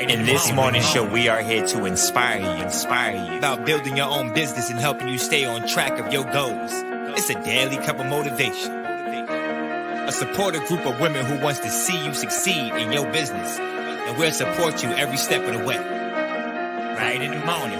In this morning show, we are here to inspire you about building your own business and helping you stay on track of your goals. It's a daily cup of motivation. A supportive group of women who wants to see you succeed in your business, and we'll support you every step of the way. Right in the morning.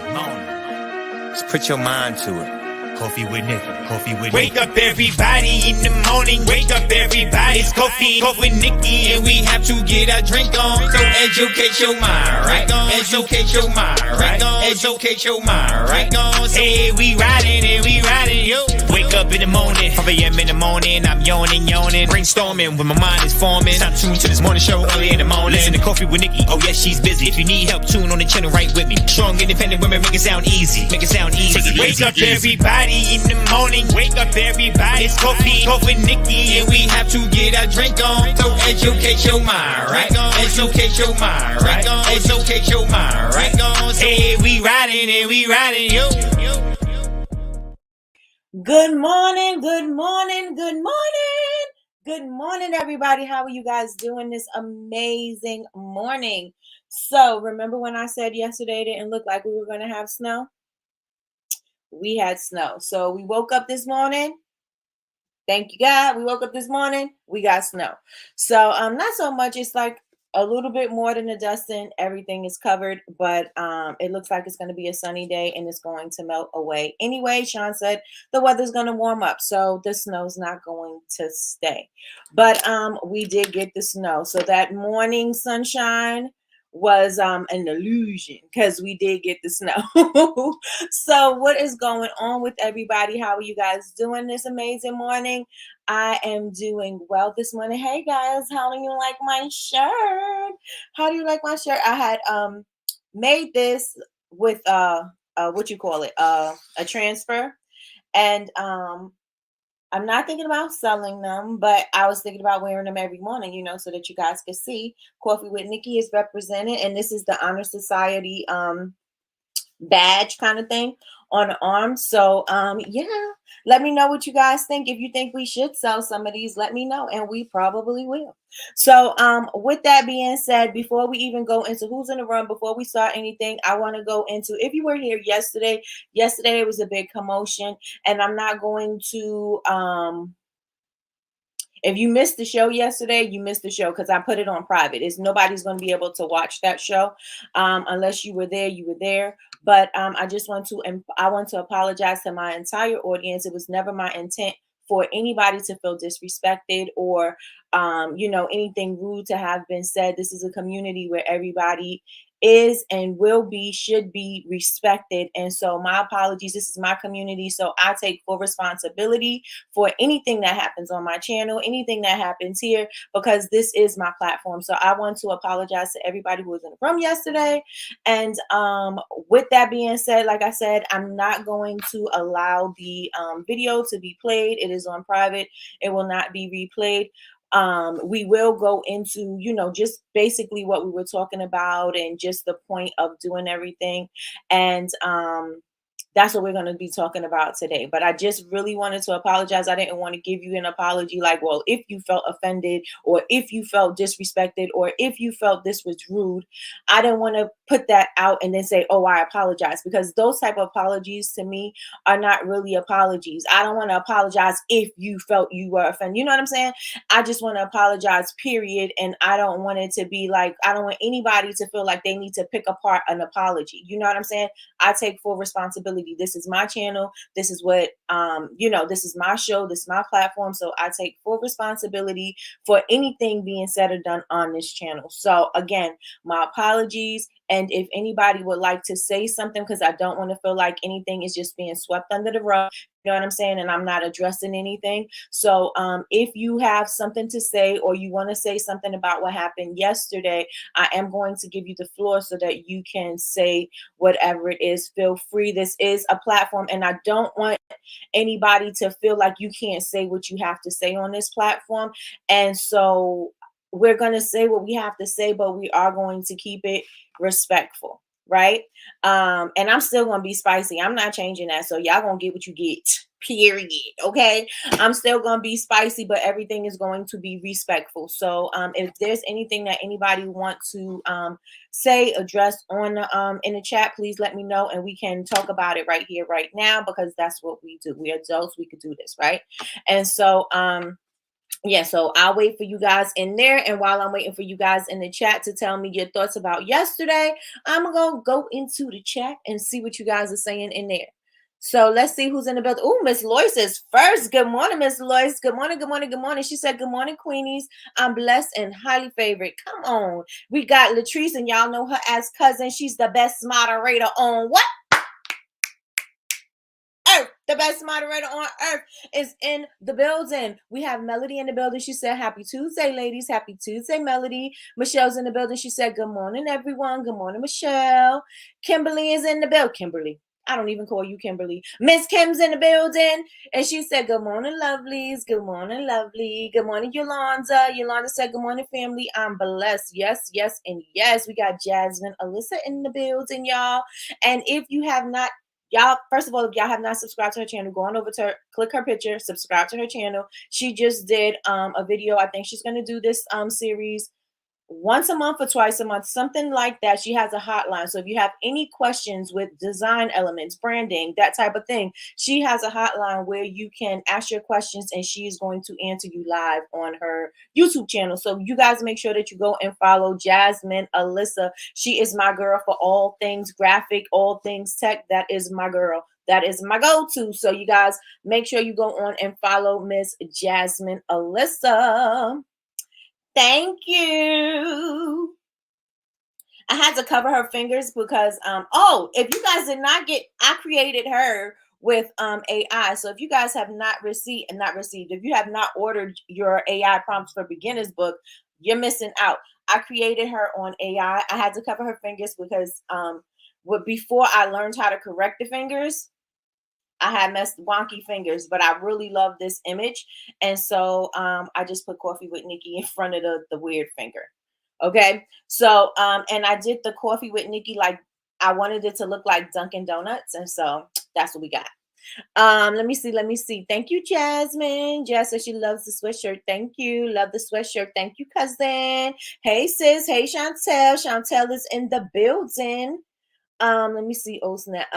Just put your mind to it. Coffee with Nikkie. Wake up everybody in the morning. Wake up everybody. It's coffee with Nikkie, and we have to get our drink on. So educate your mind, right? Educate your mind, right? Educate your mind, right? Hey, we riding, yo. Wake up in the morning, 5 a.m. in the morning. I'm yawning, brainstorming when my mind is forming. Time to tune to this morning show early in the morning. Listen to Coffee with Nikkie. Oh yes, she's busy. If you need help, tune on the channel right with me. Strong, independent women, make it sound easy. Wake up everybody in the morning. Wake up everybody. It's coffee with Nikkie, and we have to get our drink on. So educate your mind, right? Educate your mind, right? Educate your mind, right? Hey, we riding, yo. Good morning, everybody. How are you guys doing this amazing morning? So remember when I said yesterday it didn't look like we were going to have snow? We had snow. So we woke up this morning. Thank you, God. We woke up this morning. We got snow. So not so much. It's like a little bit more than a dusting. Everything is covered, but it looks like it's going to be a sunny day and it's going to melt away. Anyway, Sean said the weather's going to warm up, so the snow's not going to stay. But we did get the snow. So that morning sunshine was an illusion because we did get the snow. So what is going on with everybody? How are you guys doing this amazing morning? I am doing well this morning. Hey guys, how do you like my shirt? How do you like my shirt? I had made this with a transfer, and I'm not thinking about selling them, but I was thinking about wearing them every morning, so that you guys could see. Coffee with Nikkie is represented, and this is the Honor Society badge kind of thing on the arm. So yeah, let me know what you guys think. If you think we should sell some of these, let me know, and we probably will. So with that being said, before we even go into who's in the room, before we start anything, I want to go into, if you were here yesterday it was a big commotion, and I'm not going to if you missed the show yesterday, you missed the show because I put it on private. Nobody's going to be able to watch that show unless you were there. You were there. But I want to apologize to my entire audience. It was never my intent for anybody to feel disrespected or, anything rude to have been said. This is a community where everybody is and should be respected. And so my apologies. This is my community. So I take full responsibility for anything that happens on my channel, anything that happens here, because this is my platform. So I want to apologize to everybody who was in the room yesterday. And with that being said, like I said, I'm not going to allow the video to be played. It is on private. It will not be replayed. We will go into, just basically what we were talking about and just the point of doing everything. And that's what we're going to be talking about today. But I just really wanted to apologize. I didn't want to give you an apology like, well, if you felt offended or if you felt disrespected or if you felt this was rude. I didn't want to put that out and then say, oh, I apologize, because those type of apologies to me are not really apologies. I don't want to apologize if you felt you were offended. You know what I'm saying? I just want to apologize, period. And I don't want it to be like, I don't want anybody to feel like they need to pick apart an apology. You know what I'm saying? I take full responsibility. This is my channel. This is what, this is my show. This is my platform. So I take full responsibility for anything being said or done on this channel. So again, my apologies. And if anybody would like to say something, because I don't want to feel like anything is just being swept under the rug, you know what I'm saying? And I'm not addressing anything. So if you have something to say or you want to say something about what happened yesterday, I am going to give you the floor so that you can say whatever it is. Feel free. This is a platform, and I don't want anybody to feel like you can't say what you have to say on this platform. And so we're going to say what we have to say, but we are going to keep it respectful, right? And I'm still going to be spicy. I'm not changing that. So y'all going to get what you get. period. Okay, I'm still gonna be spicy, but everything is going to be respectful. So if there's anything that anybody want to say, address on in the chat, please let me know, and we can talk about it right here right now, because that's what we do. We're adults, we could do this, right? And so yeah, so I'll wait for you guys in there. And while I'm waiting for you guys in the chat to tell me your thoughts about yesterday, I'm gonna go into the chat and see what you guys are saying in there. So let's see who's in the building. Oh, Miss Lois is first. Good morning, Miss Lois. Good morning, good morning, good morning. She said, "Good morning, Queenies. I'm blessed and highly favored." Come on. We got Latrice, and y'all know her as cousin. She's the best moderator on what? Earth. The best moderator on earth is in the building. We have Melody in the building. She said, "Happy Tuesday, ladies. Happy Tuesday, Melody." Michelle's in the building. She said, "Good morning, everyone. Good morning, Michelle." Kimberly is in the building. Kimberly. I don't even call you Kimberly. Miss Kim's in the building. And she said, "Good morning, lovelies. Good morning, lovely. Good morning, Yolanda." Yolanda said, "Good morning, family. I'm blessed." Yes, yes, and yes. We got Jasmine, Alyssa in the building, y'all. And if you have not, y'all, first of all, if y'all have not subscribed to her channel, go on over to her, click her picture, subscribe to her channel. She just did a video. I think she's going to do this series once a month or twice a month, something like that. She has a hotline. So if you have any questions with design elements, branding, that type of thing, she has a hotline where you can ask your questions and she is going to answer you live on her YouTube channel. So you guys make sure that you go and follow Jasmine Alyssa. She is my girl for all things graphic, all things tech. That is my girl. That is my go-to. So you guys make sure you go on and follow Miss Jasmine Alyssa. Thank you. I had to cover her fingers because if you guys did not get, I created her with AI. So if you guys have not received, if you have not ordered your AI prompts for beginners book, you're missing out. I created her on AI. I had to cover her fingers because before I learned how to correct the fingers, I had messed wonky fingers, but I really love this image. And so I just put Coffee with Nikki in front of the weird finger. Okay. So, and I did the Coffee with Nikki, like I wanted it to look like Dunkin' Donuts. And so that's what we got. Let me see. Thank you, Jasmine. Jess says she loves the sweatshirt. Thank you. Love the sweatshirt. Thank you, cousin. Hey, sis. Hey, Chantel. Chantel is in the building. Let me see. Oh snap.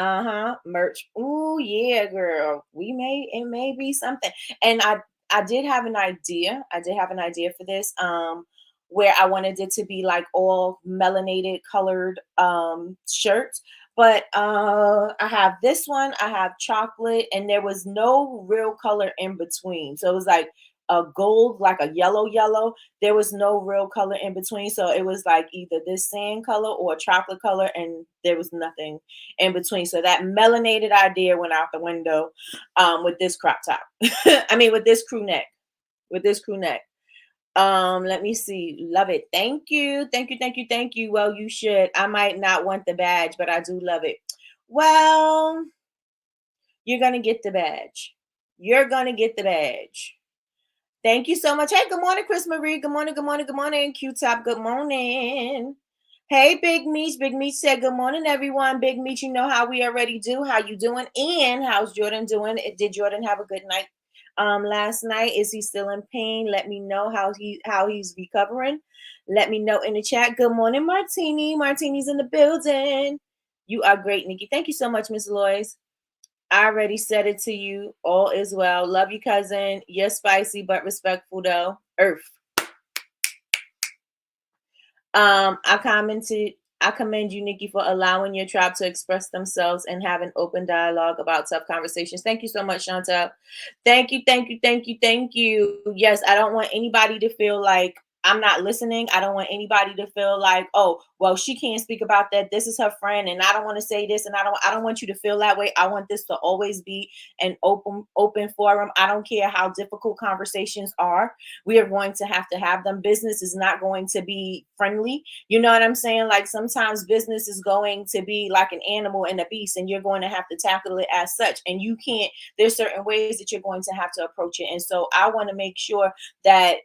Merch. Ooh, yeah, girl. It may be something. And I did have an idea. I did have an idea for this. Where I wanted it to be like all melanated colored shirts. But I have this one, I have chocolate, and there was no real color in between. So it was like a gold, like a yellow. There was no real color in between. So it was like either this sand color or chocolate color, and there was nothing in between. So that melanated idea went out the window with this crop top. I mean, with this crew neck. Let me see. Love it. Thank you. Well, you should. I might not want the badge, but I do love it. Well, you're gonna get the badge. Thank you so much. Hey, good morning, Chris Marie. Good morning. Q-Top, good morning. Hey, Big Meech. Big Meech said, "Good morning, everyone." Big Meech, you know how we already do. How you doing? And how's Jordan doing? Did Jordan have a good night last night? Is he still in pain? Let me know how he's recovering. Let me know in the chat. Good morning, Martini. Martini's in the building. You are great, Nikki. Thank you so much, Miss Lois. I already said it to you. All is well. Love you, cousin. You're spicy but respectful, though. Earth. I commend you, Nikki, for allowing your tribe to express themselves and have an open dialogue about tough conversations. Thank you so much, Chantel. Thank you. Yes, I don't want anybody to feel like I'm not listening. I don't want anybody to feel like, oh, well, she can't speak about that. This is her friend, and I don't want to say this, and I don't want you to feel that way. I want this to always be an open forum. I don't care how difficult conversations are. We are going to have them. Business is not going to be friendly. You know what I'm saying? Like sometimes business is going to be like an animal and a beast, and you're going to have to tackle it as such. And you can't, there's certain ways that you're going to have to approach it. And so I want to make sure that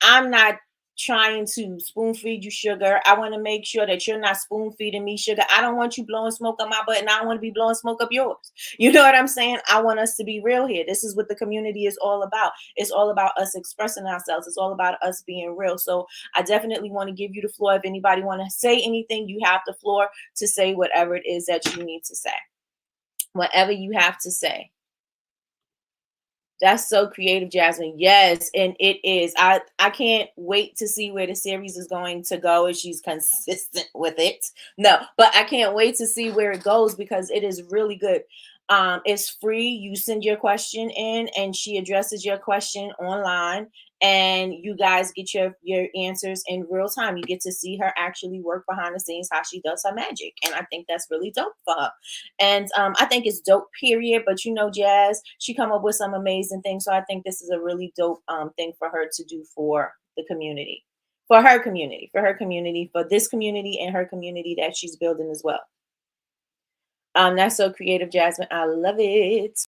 I'm not trying to spoon feed you sugar. I want to make sure that you're not spoon feeding me sugar. I don't want you blowing smoke up my butt, and I don't want to be blowing smoke up yours. You know what I'm saying? I want us to be real here. This is what the community is all about. It's all about us expressing ourselves. It's all about us being real. So I definitely want to give you the floor. If anybody want to say anything, you have the floor to say whatever it is that you need to say. Whatever you have to say. That's so creative, Jasmine. Yes, and it is. I can't wait to see where the series is going to go if she's consistent with it. No, but I can't wait to see where it goes because it is really good. It's free. You send your question in, and she addresses your question online, and you guys get your answers in real time. You get to see her actually work behind the scenes, how she does her magic, and I think that's really dope for her. And I think it's dope, period. But you know, Jazz, she come up with some amazing things. So I think this is a really dope thing for her to do for the community, for her community, for this community and her community that she's building as well. That's so creative, Jasmine. I love it.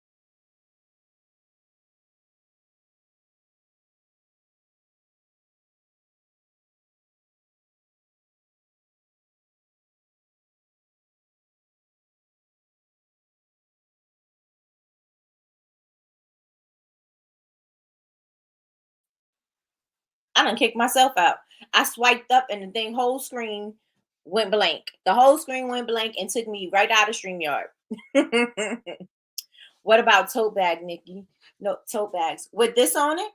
I done kicked myself out. I swiped up and the thing whole screen went blank. The whole screen went blank and took me right out of StreamYard. What about tote bag, Nikki? No, tote bags. With this on it?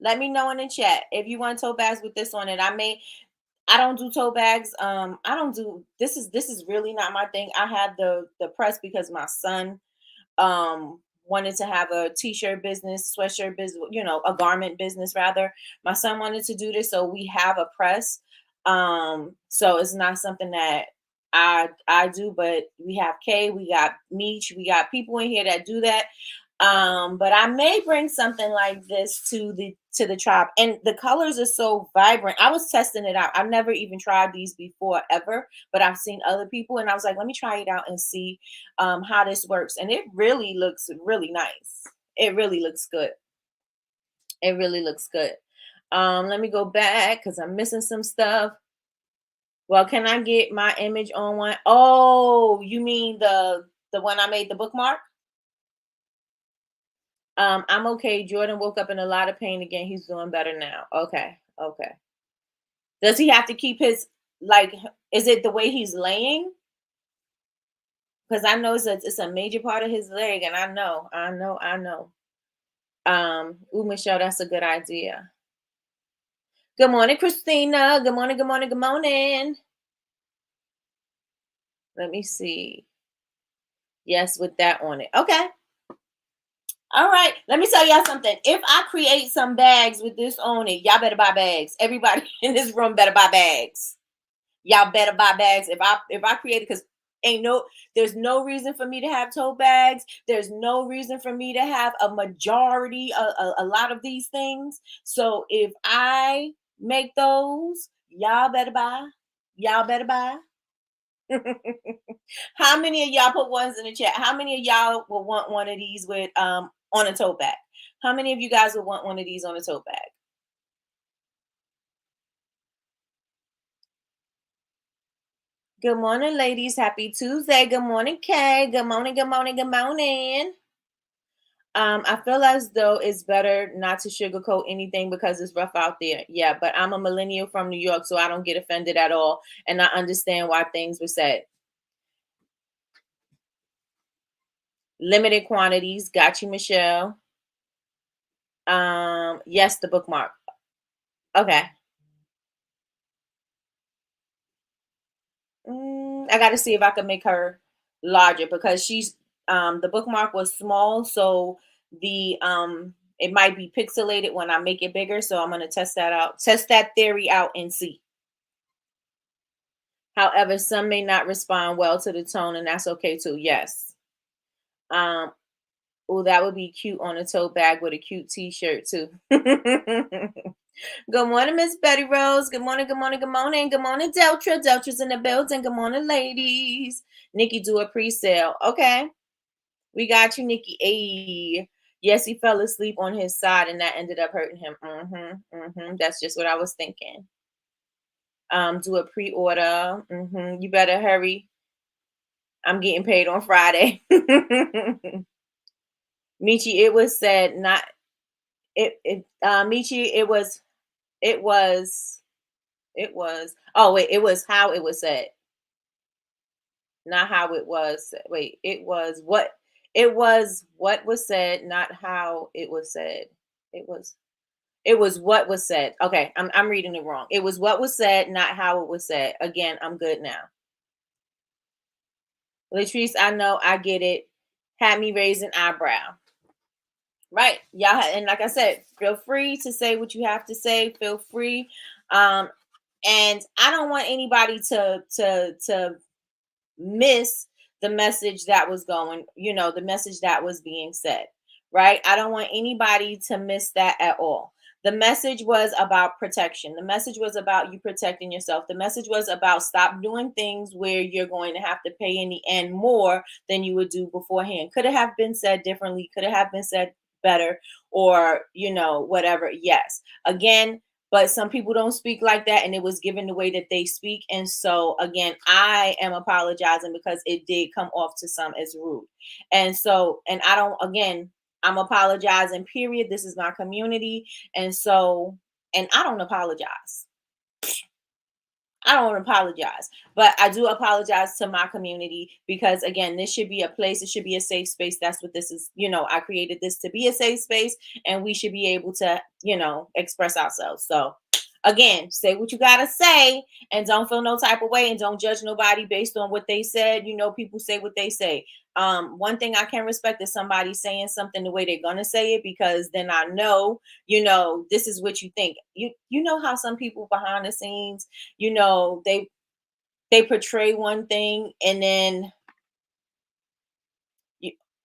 Let me know in the chat if you want tote bags with this on it. I don't do tote bags. I don't do this is really not my thing. I had the press because my son wanted to have a t-shirt business, sweatshirt business, a garment business rather. My son wanted to do this, so we have a press. So it's not something that I do, but we have Kay, we got Meech, we got people in here that do that. But I may bring something like this to the tribe. And the colors are so vibrant. I was testing it out. I've never even tried these before ever, but I've seen other people and I was like, let me try it out and see how this works. And it really looks really nice. It really looks good. It really looks good. Let me go back because I'm missing some stuff. Well, can I get my image on one? Oh, you mean the one I made the bookmark? I'm okay. Jordan woke up in a lot of pain again. He's doing better now. Okay. Okay. Does he have to keep his, like, is it the way he's laying? Because I know it's a major part of his leg, and I know. Ooh, Michelle, that's a good idea. Good morning, Christina. Good morning, good morning, good morning. Let me see. Yes, with that on it. Okay. All right, let me tell y'all something. If I create some bags with this on it, y'all better buy bags. Everybody in this room better buy bags. Y'all better buy bags. If I create it, because there's no reason for me to have tote bags. There's no reason for me to have a majority, a lot of these things. So if I make those, y'all better buy. Y'all better buy. How many of y'all put ones in the chat? How many of y'all will want one of these with on a tote bag? How many of you guys would want one of these on a tote bag? Good morning, ladies. Happy Tuesday. Good morning, Kay. Good morning, good morning, good morning. I feel as though it's better not to sugarcoat anything because it's rough out there. Yeah, but I'm a millennial from New York, so I don't get offended at all. And I understand why things were said. Limited quantities. Got you, Michelle. Yes, the bookmark. Okay. I got to see if I can make her larger because she's the bookmark was small, so the it might be pixelated when I make it bigger. So I'm gonna test that out, test that theory out, and see. However, some may not respond well to the tone, and that's okay too. Yes. Um. Oh, that would be cute on a tote bag with a cute T-shirt too. Good morning, Miss Betty Rose. Good morning, good morning, good morning. Good morning, Deltra. Deltra's in the building. Good morning, ladies. Nikki, do a pre-sale. Okay. We got you, Nikki. Hey. Yes, he fell asleep on his side and that ended up hurting him. That's just what I was thinking. Do a pre-order. You better hurry. I'm getting paid on Friday. Michi, it was said not Michi, it was oh wait, it was how it was said. Not how it was. Wait, it was what was said, not how it was said. It was it was what was said. Okay, I'm reading it wrong. It was what was said, not how it was said. Again, I'm good now. Latrice, I know, I get it. Had me raise an eyebrow. Right. Yeah. And like I said, feel free to say what you have to say. Feel free. Um, and I don't want anybody to miss the message that was going, the message that was being said, right? I don't want anybody to miss that at all. The message was about protection. The message was about you protecting yourself. The message was about stop doing things where you're going to have to pay in the end more than you would do beforehand. Could it have been said differently? Could it have been said better? Or, whatever. Yes. Again, but some people don't speak like that, and it was given the way that they speak. And so again, I am apologizing because it did come off to some as rude. And so, and I don't, again, I'm apologizing, period. This is my community. And so, and I don't apologize. I don't apologize, but I do apologize to my community because again, this should be a place, it should be a safe space. That's what this is. I created this to be a safe space and we should be able to, express ourselves. So again, say what you gotta say and don't feel no type of way and don't judge nobody based on what they said. People say what they say. One thing I can respect is somebody saying something the way they're gonna say it, because then I know, this is what you think. You know how some people behind the scenes, they portray one thing and then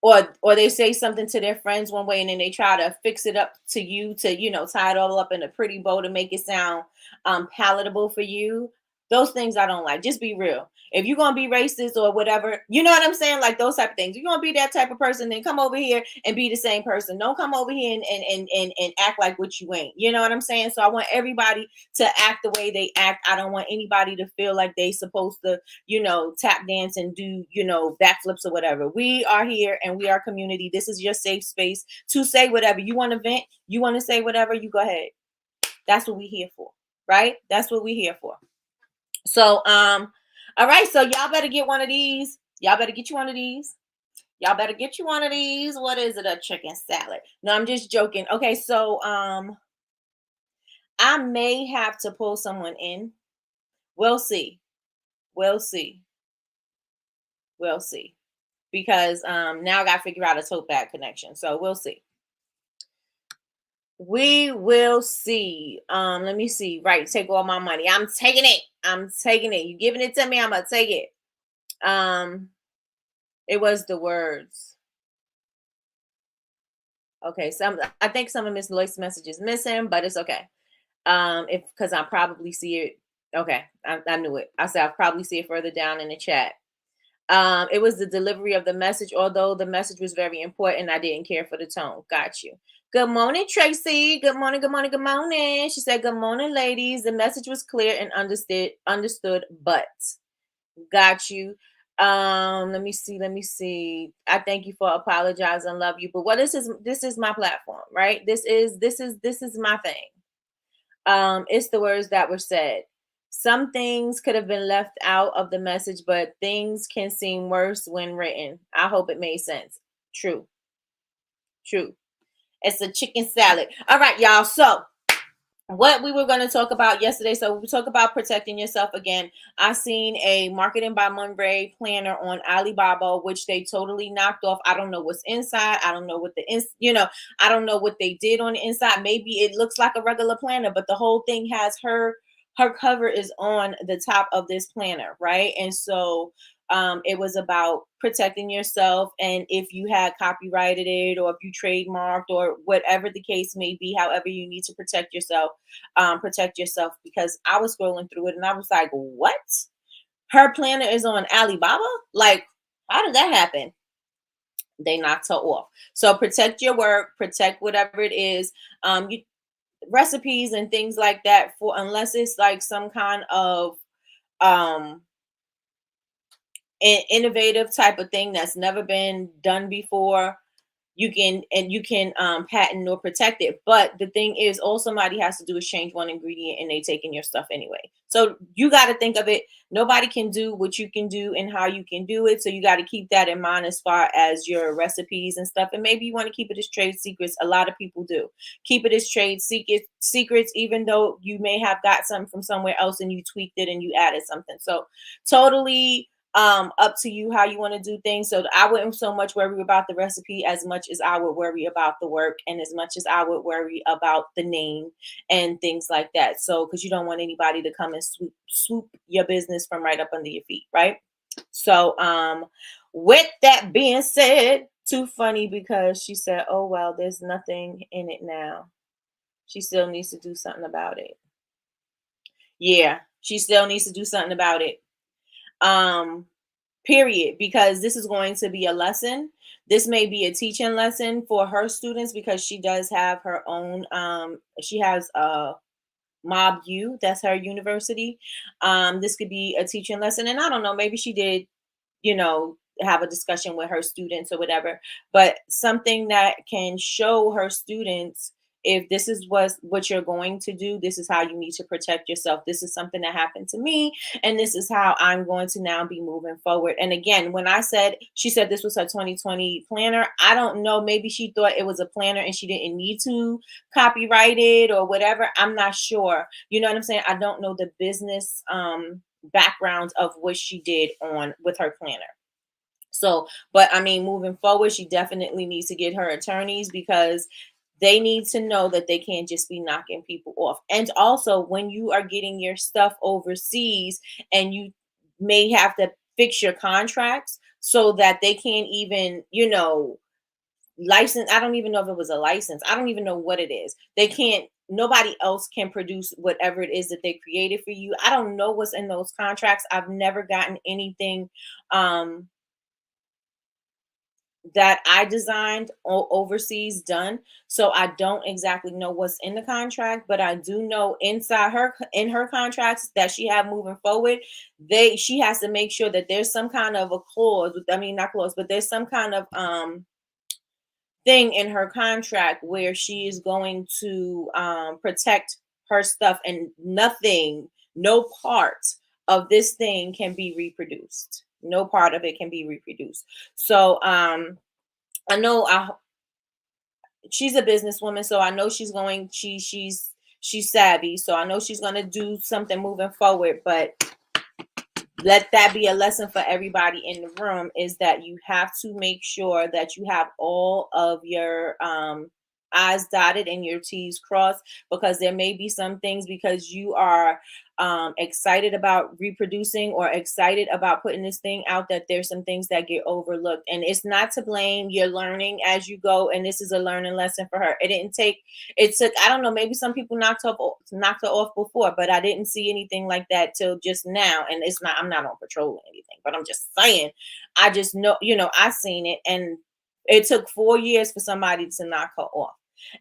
or they say something to their friends one way and then they try to fix it up to you to tie it all up in a pretty bow to make it sound palatable for you. Those things I don't like. Just be real. If you're gonna be racist or whatever, you know what I'm saying, like those type of things, you're gonna be that type of person, then come over here and be the same person. Don't come over here and act like what you ain't. You know what I'm saying? So I want everybody to act the way they act. I don't want anybody to feel like they supposed to tap dance and do, backflips or whatever. We are here and we are community. This is your safe space to say whatever. You want to vent, you want to say whatever, you go ahead. That's what we're here for, right? That's what we're here for. So, all right. So y'all better get one of these. Y'all better get you one of these. Y'all better get you one of these. What is it? A chicken salad. No, I'm just joking. Okay. So, I may have to pull someone in. We'll see. We'll see. We'll see. Because now I got to figure out a tote bag connection. So we'll see. We will see. Let me see. Right, take all my money. I'm taking it. I'm taking it. You giving it to me? I'm gonna take it. It was the words. Okay, I think some of Miss Loyce's message is missing, but it's okay. Because I probably see it. Okay, I knew it. I said I'll probably see it further down in the chat. It was the delivery of the message. Although the message was very important, I didn't care for the tone. Got you. Good morning, Tracy. Good morning, good morning, good morning. She said, good morning, ladies. The message was clear and understood, but got you. Let me see. I thank you for apologizing. Love you. But what this is my platform, right? This is my thing. It's the words that were said. Some things could have been left out of the message, but things can seem worse when written. I hope it made sense. True. It's a chicken salad. All right, y'all. So what we were going to talk about yesterday. So we talk about protecting yourself again. I seen a Marketing by Monday planner on Alibaba, which they totally knocked off. I don't know what's inside. I don't know what I don't know what they did on the inside. Maybe it looks like a regular planner, but the whole thing has her cover is on the top of this planner, right? And so it was about protecting yourself, and if you had copyrighted it or if you trademarked or whatever the case may be, however you need to protect yourself, because I was scrolling through it and I was like, what? Her planner is on Alibaba? Like, how did that happen? They knocked her off. So protect your work, protect whatever it is. You recipes and things like that, for unless it's like some kind of um innovative type of thing that's never been done before, you can patent or protect it. But the thing is, all somebody has to do is change one ingredient and they taking your stuff anyway. So you got to think of it, nobody can do what you can do and how you can do it. So you got to keep that in mind as far as your recipes and stuff. And maybe you want to keep it as trade secrets. A lot of people do keep it as trade secrets, even though you may have got something from somewhere else and you tweaked it and you added something. So totally up to you how you want to do things. So I wouldn't so much worry about the recipe as much as I would worry about the work, and as much as I would worry about the name and things like that. So because you don't want anybody to come and swoop your business from right up under your feet, right? So with that being said, too funny because she said, oh well, there's nothing in it now. She still needs to do something about it. Yeah, she still needs to do something about it. Um Period, because this is going to be a lesson. This may be a teaching lesson for her students because she does have her own she has a mob u, that's her university. This could be a teaching lesson, and I don't know, maybe she did, you know, have a discussion with her students or whatever, but something that can show her students, if this is what you're going to do, this is how you need to protect yourself. This is something that happened to me, and this is how I'm going to now be moving forward. And again, when I said, she said this was her 2020 planner, I don't know, maybe she thought it was a planner and she didn't need to copyright it or whatever. I'm not sure. You know what I'm saying? I don't know the business background of what she did on with her planner. So, but I mean, moving forward, she definitely needs to get her attorneys, because they need to know that they can't just be knocking people off. And also, when you are getting your stuff overseas, and you may have to fix your contracts so that they can't even, license. I don't even know if it was a license. I don't even know what it is. They can't, nobody else can produce whatever it is that they created for you. I don't know what's in those contracts. I've never gotten anything um that I designed overseas done. So I don't exactly know what's in the contract, but I do know inside her contracts that she have moving forward, she has to make sure that there's some kind of a clause, I mean not clause, but there's some kind of thing in her contract where she is going to protect her stuff, and nothing, no part of this thing can be reproduced. No part of it can be reproduced. So I know she's a businesswoman, so I know she's savvy. So I know she's gonna do something moving forward. But let that be a lesson for everybody in the room, is that you have to make sure that you have all of your I's dotted and your T's crossed, because there may be some things, because you are excited about reproducing or excited about putting this thing out, that there's some things that get overlooked. And it's not to blame. You're learning as you go, and this is a learning lesson for her. It took, I don't know, maybe some people knocked her off before, but I didn't see anything like that till just now. And it's not, I'm not on patrol or anything, but I'm just saying, I just know, I seen it, and it took 4 years for somebody to knock her off.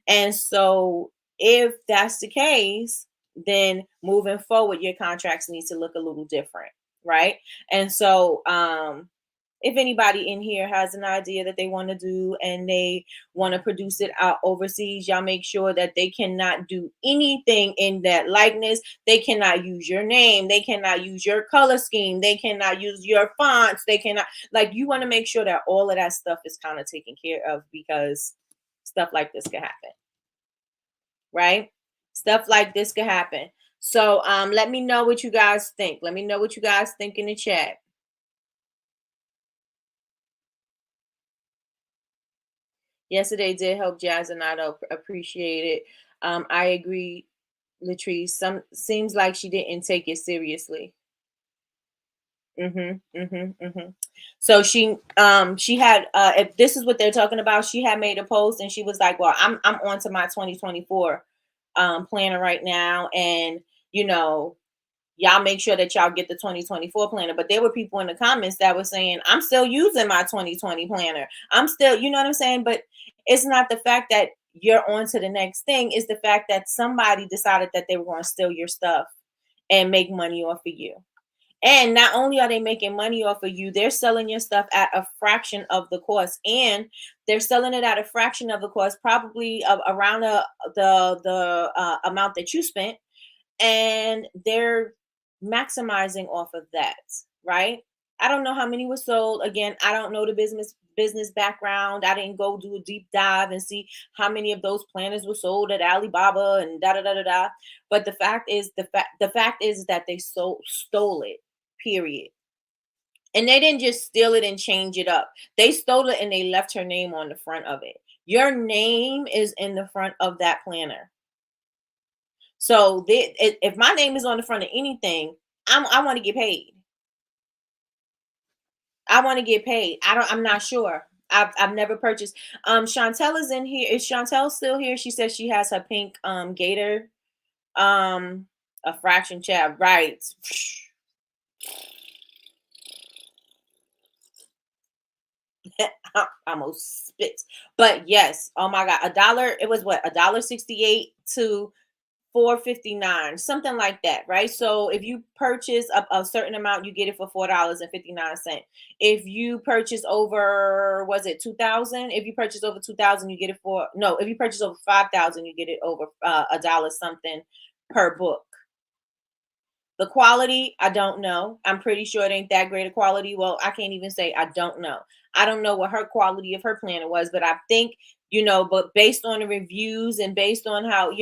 And so if that's the case, then moving forward, your contracts need to look a little different, right? And so if anybody in here has an idea that they want to do and they want to produce it out overseas, y'all make sure that they cannot do anything in that likeness. They cannot use your name. They cannot use your color scheme. They cannot use your fonts. They cannot, like, you want to make sure that all of that stuff is kind of taken care of, because stuff like this could happen, right? Stuff like this could happen. So let me know what you guys think. Let me know what you guys think in the chat. Yesterday did help Jazz, and I don't appreciate it. I agree, Latrice. Some seems like she didn't take it seriously. So she had if this is what they're talking about, she had made a post and she was like, well, I'm on to my 2024 planner right now, and you know y'all make sure that y'all get the 2024 planner. But there were people in the comments that were saying, I'm still using my 2020 planner. I'm still, you know what I'm saying? But it's not the fact that you're on to the next thing, it's the fact that somebody decided that they were going to steal your stuff and make money off of you. And not only are they making money off of you, they're selling your stuff at a fraction of the cost, and they're selling it at a fraction of the cost, probably around the amount that you spent, and they're maximizing off of that, right? I don't know how many were sold. Again, I don't know the business background. I didn't go do a deep dive and see how many of those planners were sold at Alibaba and da da da da da. But the fact is that they stole it. Period. And they didn't just steal it and change it up. They stole it and they left her name on the front of it. Your name is in the front of that planner. So if my name is on the front of anything, I want to get paid. I want to get paid. I'm not sure. I've never purchased. Chantel is in here. Is Chantel still here? She says she has her pink gator a fraction chat, right? I almost spit. But yes, oh my god, it was what, $1.68 to 4.59, something like that, right? So if you purchase a certain amount, you get it for $4.59. If you purchase over, was it 2,000? If you purchase over 2,000, you get it for, no, if you purchase over 5,000, you get it over a dollar something per book. The quality, I don't know. I'm pretty sure it ain't that great a quality. Well, I can't even say I don't know. I don't know what her quality of her planner was, but I think, but based on the reviews and based on how,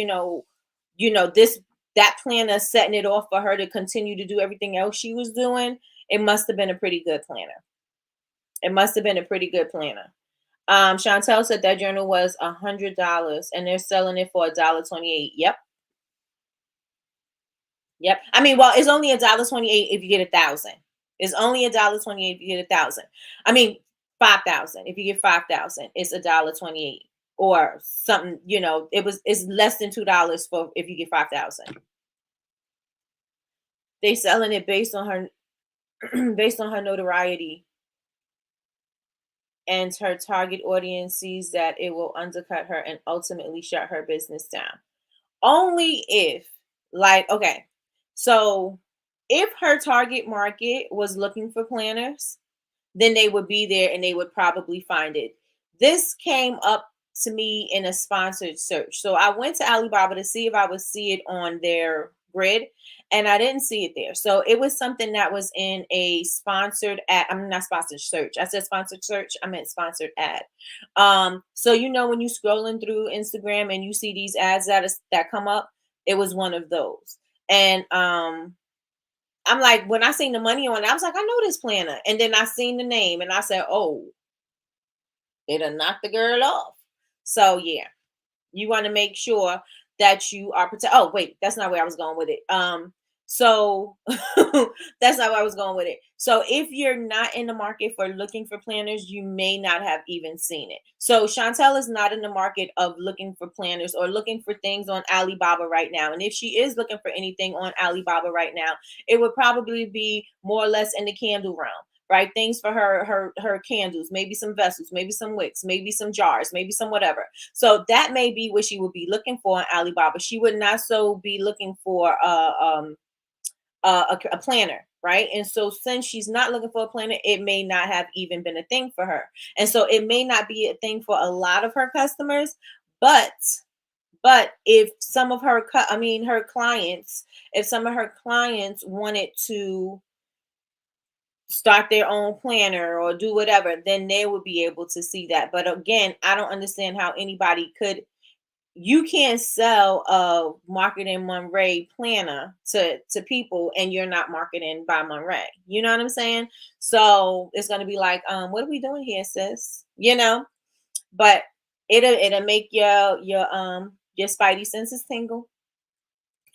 this that planner setting it off for her to continue to do everything else she was doing, it must have been a pretty good planner. It must have been a pretty good planner. Chantel said that journal was $100 and they're selling it for $1.28. Yep. Yep. I mean, well, it's only $1.28 if you get 1,000. It's only $1.28 if you get 1,000. I mean, 5,000. If you get 5,000, it's $1.28 or something. It's less than $2 for if you get 5,000. They selling it based on her based on her notoriety, and her target audience sees that it will undercut her and ultimately shut her business down. Only if, like, okay, so if her target market was looking for planners, then they would be there and they would probably find it. This came up to me in a sponsored search. So I went to Alibaba to see if I would see it on their grid, and I didn't see it there. So it was something that was in a sponsored ad. I'm not sponsored search. I said sponsored search. I meant sponsored ad. So when you scrolling through Instagram and you see these ads that come up, it was one of those. And I'm like, when I seen the money on it, I was like, I know this planner. And then I seen the name and I said, oh, it'll knock the girl off. So yeah, you want to make sure that you are protected. Oh, wait, that's not where I was going with it. So that's not where I was going with it. So if you're not in the market for looking for planners, you may not have even seen it. So Chantel is not in the market of looking for planners or looking for things on Alibaba right now. And if she is looking for anything on Alibaba right now, it would probably be more or less in the candle realm. Right, things for her candles, maybe some vessels, maybe some wicks, maybe some jars, maybe some whatever. So that may be what she would be looking for on Alibaba. She would not so be looking for a planner, right? And so since she's not looking for a planner, it may not have even been a thing for her, and so it may not be a thing for a lot of her customers. But if some of her clients, if some of her clients wanted to start their own planner or do whatever, then they would be able to see that. But again, I don't understand how anybody could. You can't sell a Marketing Monray planner to people and you're not marketing by Monray. You know what I'm saying? So it's gonna be like, what are we doing here, sis? But it'll make your spidey senses tingle.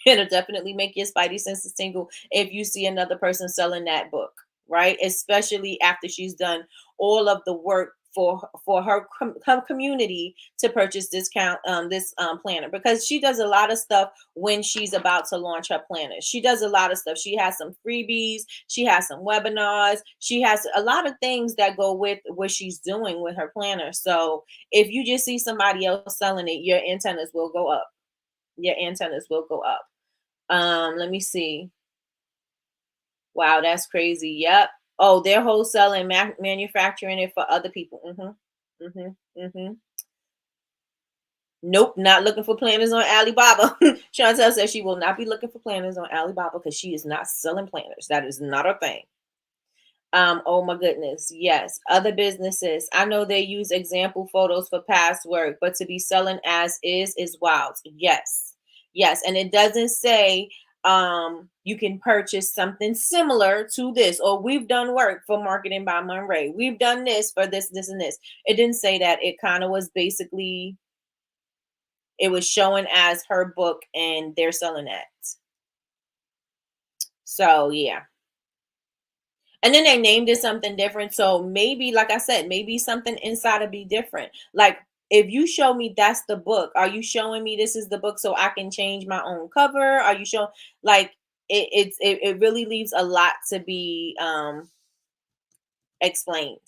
It'll definitely make your spidey senses tingle if you see another person selling that book, right? Especially after she's done all of the work for her community to purchase this planner, because she does a lot of stuff when she's about to launch her planner. She does a lot of stuff. She has some freebies, she has some webinars, she has a lot of things that go with what she's doing with her planner. So if you just see somebody else selling it, your antennas will go up. Your antennas will go up. Let me see. Wow, that's crazy. Yep. Oh, they're wholesaling, manufacturing it for other people. Nope, not looking for planners on Alibaba. Chantel says she will not be looking for planners on Alibaba because she is not selling planners. That is not her thing. Oh my goodness. Yes. Other businesses. I know they use example photos for past work, but to be selling as is wild. Yes. Yes. And it doesn't say you can purchase something similar to this, or we've done work for Marketing by Monray. We've done this for this, and this. It didn't say that. It kind of was basically, it was showing as her book and they're selling that. So yeah. And then they named it something different. So maybe, like I said, maybe something inside will be different. Like if you show me that's the book, are you showing me this is the book so I can change my own cover? Are you showing, like, it really leaves a lot to be explained.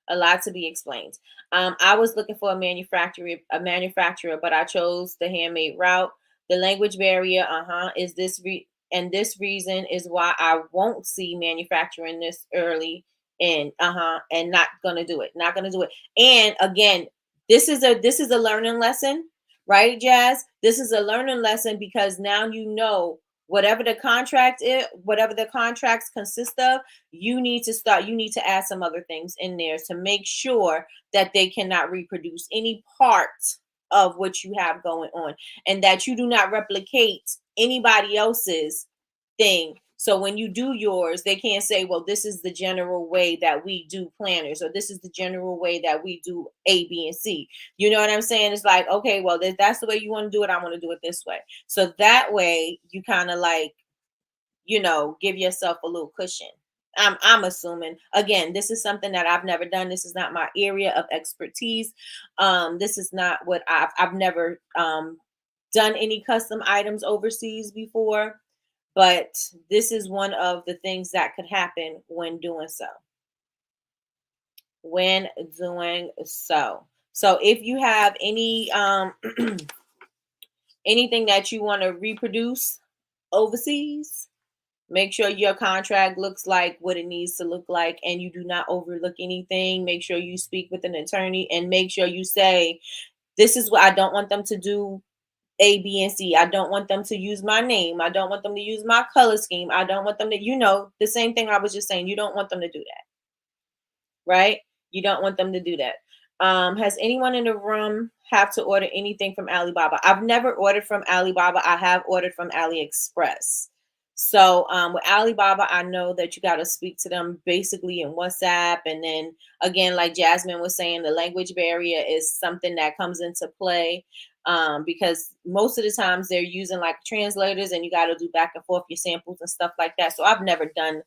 A lot to be explained. I was looking for a manufacturer, but I chose the handmade route. The language barrier, is this and this reason is why I won't see manufacturing this early and not gonna do it. Not gonna do it. And again, this is a learning lesson, right, Jazz? This is a learning lesson because now you know whatever the contract is, whatever the contracts consist of, you need to add some other things in there to make sure that they cannot reproduce any part of what you have going on, and that you do not replicate anybody else's thing. So when you do yours, they can't say, well, this is the general way that we do planners, or this is the general way that we do A, B, and C. You know what I'm saying? It's like, okay, well, if that's the way you want to do it, I want to do it this way. So that way you kind of like, give yourself a little cushion. I'm assuming. Again, this is something that I've never done. This is not my area of expertise. This is not what I've never done any custom items overseas before, but this is one of the things that could happen when doing so. When doing so. So if you have any anything that you want to reproduce overseas, make sure your contract looks like what it needs to look like, and you do not overlook anything. Make sure you speak with an attorney, and make sure you say, this is what I don't want them to do. A, B, and C. I don't want them to use my name. I don't want them to use my color scheme. I don't want them to, the same thing I was just saying. You don't want them to do that, right? You don't want them to do that. Has anyone in the room have to order anything from Alibaba? I've never ordered from Alibaba. I have ordered from AliExpress. So with Alibaba, I know that you got to speak to them basically in WhatsApp. And then again, like Jasmine was saying, the language barrier is something that comes into play because most of the times they're using like translators, and you got to do back and forth your samples and stuff like that. So I've never done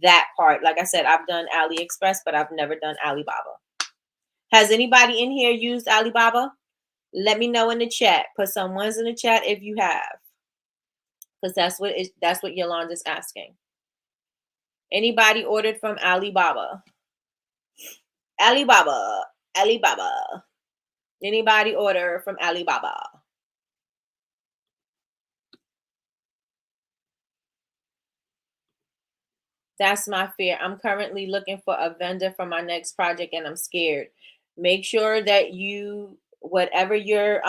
that part. Like I said, I've done AliExpress, but I've never done Alibaba. Has anybody in here used Alibaba? Let me know in the chat. Put some ones in the chat if you have, because that's what Yolanda's asking. Anybody ordered from Alibaba? Alibaba. Anybody order from Alibaba? That's my fear. I'm currently looking for a vendor for my next project, and I'm scared. Make sure that whatever you're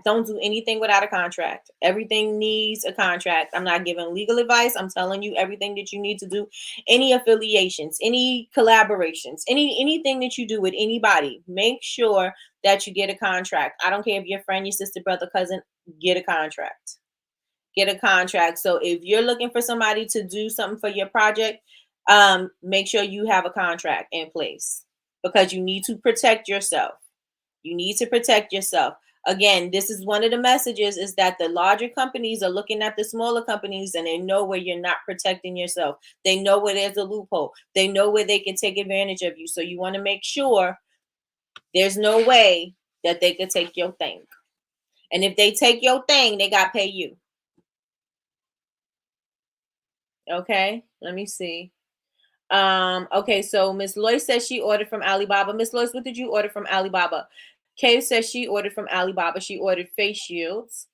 don't do anything without a contract. Everything needs a contract. I'm not giving legal advice. I'm telling you everything that you need to do. Any affiliations, any collaborations, anything that you do with anybody, make sure that you get a contract. I don't care if your friend, your sister, brother, cousin, get a contract. Get a contract. So if you're looking for somebody to do something for your project, make sure you have a contract in place, because you need to protect yourself. You need to protect yourself. Again, this is one of the messages, is that the larger companies are looking at the smaller companies, and they know where you're not protecting yourself. They know where there's a loophole. They know where they can take advantage of you. So you want to make sure there's no way that they could take your thing. And if they take your thing, they got to pay you. Okay, let me see. Okay, so Miss Lois says she ordered from Alibaba. Miss Lois, what did you order from Alibaba? Kay says she ordered from Alibaba. She ordered face shields.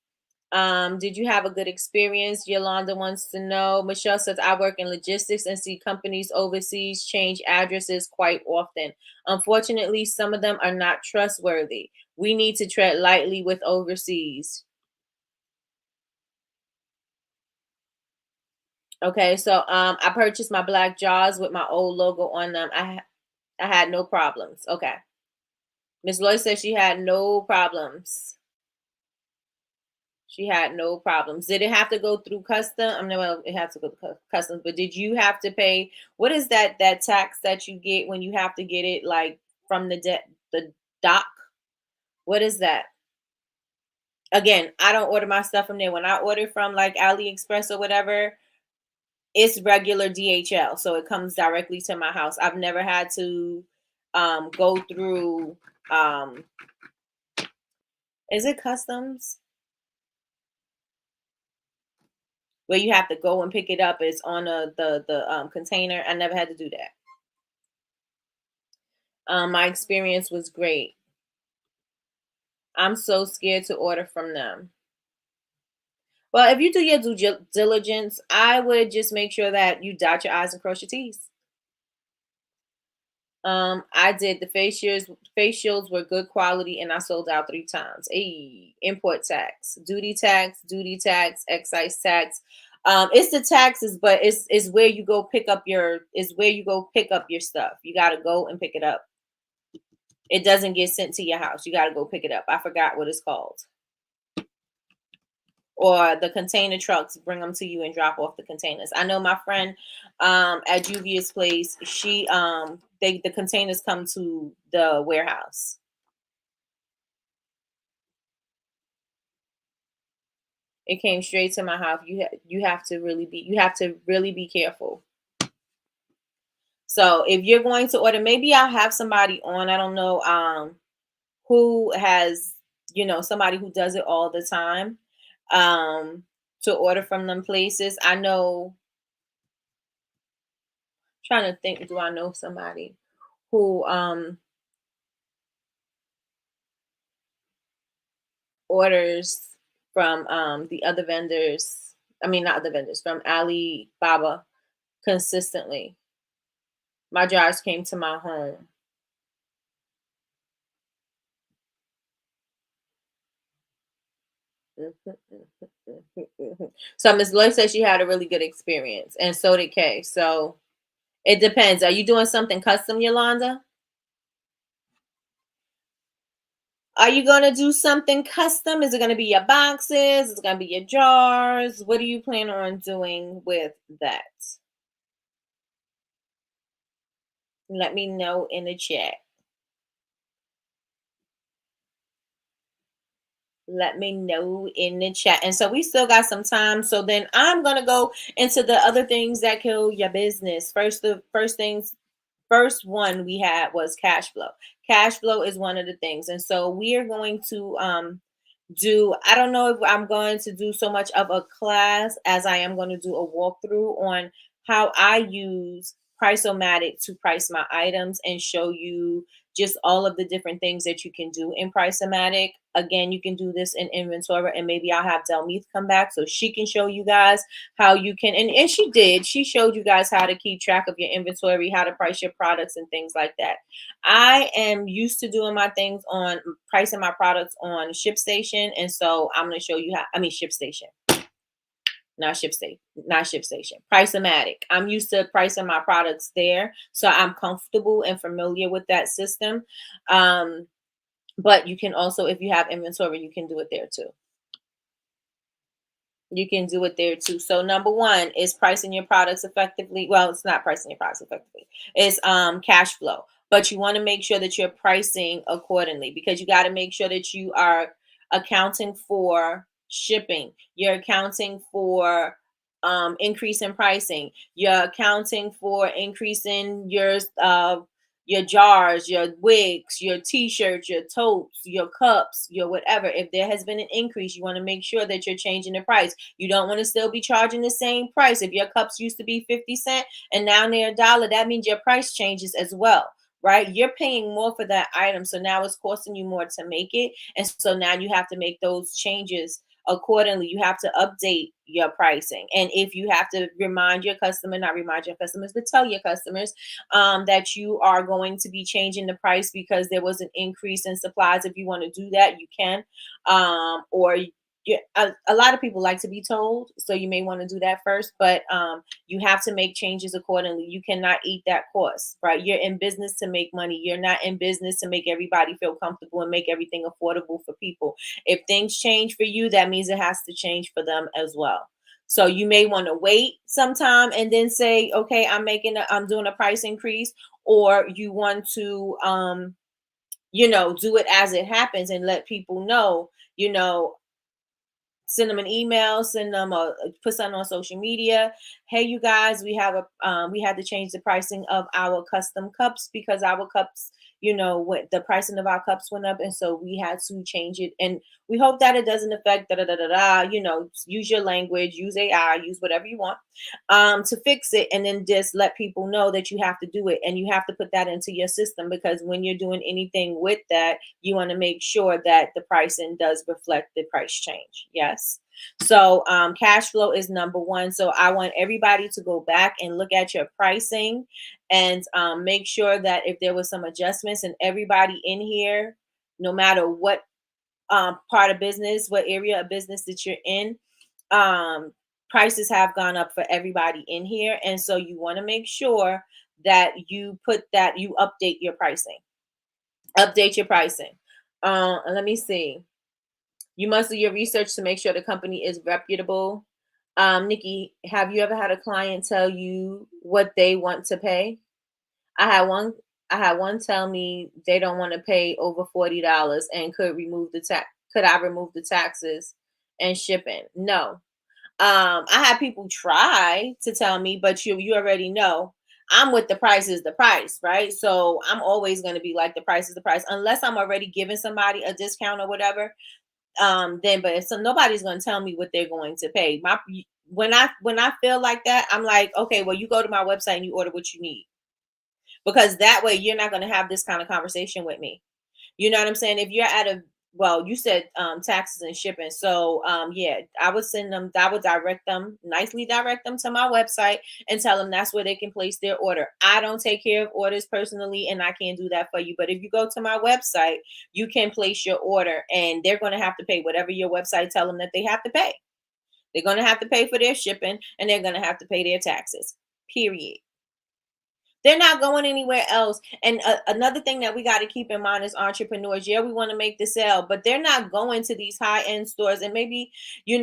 Did you have a good experience? Yolanda wants to know. Michelle says, I work in logistics and see companies overseas change addresses quite often. Unfortunately, some of them are not trustworthy. We need to tread lightly with overseas. Okay, so I purchased my black jars with my old logo on them. I had no problems. Okay. Miss Lloyd says she had no problems. She had no problems. Did it have to go through custom? I mean, well, it had to go through customs, but did you have to pay? What is that tax that you get when you have to get it like from the dock? What is that? Again, I don't order my stuff from there. When I order from like AliExpress or whatever, it's regular DHL, so it comes directly to my house. I've never had to go through is it customs? Where you have to go and pick it up. It's on the container. I never had to do that. My experience was great. I'm so scared to order from them. Well, if you do your due diligence, I would just make sure that you dot your I's and cross your T's. I did the face shields. Face shields were good quality, and I sold out 3 times. Import tax, duty tax, excise tax. It's the taxes, but it's where you go pick up your stuff. You got to go and pick it up. It doesn't get sent to your house. You got to go pick it up. I forgot what it's called. Or the container trucks bring them to you and drop off the containers. I know my friend at Juvia's place, she the containers come to the warehouse. It came straight to my house. You have to really be careful. So if you're going to order, maybe I'll have somebody on, I don't know who has, somebody who does it all the time, to order from them places. I know, trying to think, do I know somebody who orders from the other vendors, I mean not other vendors, from Alibaba consistently. My jars came to my home. So Miss Lloyd said she had a really good experience, and so did Kay. So it depends. Are you doing something custom, Yolanda? Are you going to do something custom? Is it going to be your boxes? Is it going to be your jars? What do you plan on doing with that? Let me know in the chat. Let me know in the chat. And so we still got some time. So then I'm going to go into the other things that kill your business. First one we had was cash flow. Cash flow is one of the things. And so we are going to I don't know if I'm going to do so much of a class as I am going to do a walkthrough on how I use Price-O-Matic to price my items and show you just all of the different things that you can do in Price-O-Matic. Again, you can do this in Inventory, and maybe I'll have Delmeeth come back so she can show you guys how you can, and she did. She showed you guys how to keep track of your inventory, how to price your products and things like that. I am used to doing my things on pricing my products on ShipStation, and so I'm going to show you how, ShipStation. Not ShipStation. Price-O-Matic. I'm used to pricing my products there, so I'm comfortable and familiar with that system. But you can also, if you have inventory, you can do it there too. You can do it there too. So number one is pricing your products effectively. Well, it's not pricing your products effectively. It's cash flow. But you want to make sure that you're pricing accordingly, because you got to make sure that you are accounting for shipping, you're accounting for increase in pricing, you're accounting for increase in your jars, your wigs, your t-shirts, your totes, your cups, your whatever. If there has been an increase, you want to make sure that you're changing the price. You don't want to still be charging the same price. If your cups used to be 50 cents and now they're $1, that means your price changes as well, right? You're paying more for that item. So now it's costing you more to make it. And so now you have to make those changes accordingly. You have to update your pricing. And if you have to remind your customer, not remind your customers, but tell your customers that you are going to be changing the price because there was an increase in supplies. If you want to do that, you can. Or a lot of people like to be told, so you may want to do that first, but you have to make changes accordingly. You cannot eat that cost, right? You're in business to make money. You're not in business to make everybody feel comfortable and make everything affordable for people. If things change for you, that means it has to change for them as well. So you may want to wait some time and then say, okay, I'm doing a price increase, or you want to do it as it happens and let people know, send them an email, send them put something on social media. Hey, you guys, we had to change the pricing of our custom cups because our cups, what the pricing of our cups went up, and so we had to change it. And we hope that it doesn't affect use your language, use AI, use whatever you want to fix it, and then just let people know that you have to do it, and you have to put that into your system, because when you're doing anything with that, you want to make sure that the pricing does reflect the price change. Yes. So cash flow is number one. So I want everybody to go back and look at your pricing and make sure that if there was some adjustments, and everybody in here, no matter what part of business, what area of business that you're in, prices have gone up for everybody in here. And so you want to make sure that you update your pricing. Update your pricing. Let me see. You must do your research to make sure the company is reputable. Nikki, have you ever had a client tell you what they want to pay? I had one tell me they don't want to pay over $40 and could remove the tax. Could I remove the taxes and shipping? No. I had people try to tell me, but you already know I'm with the price is the price, right? So I'm always going to be like the price is the price, unless I'm already giving somebody a discount or whatever. Nobody's going to tell me what they're going to pay. When I feel like that, I'm like, okay, well, you go to my website and you order what you need, because that way you're not going to have this kind of conversation with me. You know what I'm saying? If you're you said taxes and shipping. So yeah, I would nicely direct them to my website and tell them that's where they can place their order. I don't take care of orders personally, and I can't do that for you. But if you go to my website, you can place your order, and they're going to have to pay whatever your website tell them that they have to pay. They're going to have to pay for their shipping, and they're going to have to pay their taxes. Period. They're not going anywhere else. And another thing that we got to keep in mind as entrepreneurs, yeah, we want to make the sale, but they're not going to these high-end stores. And maybe, they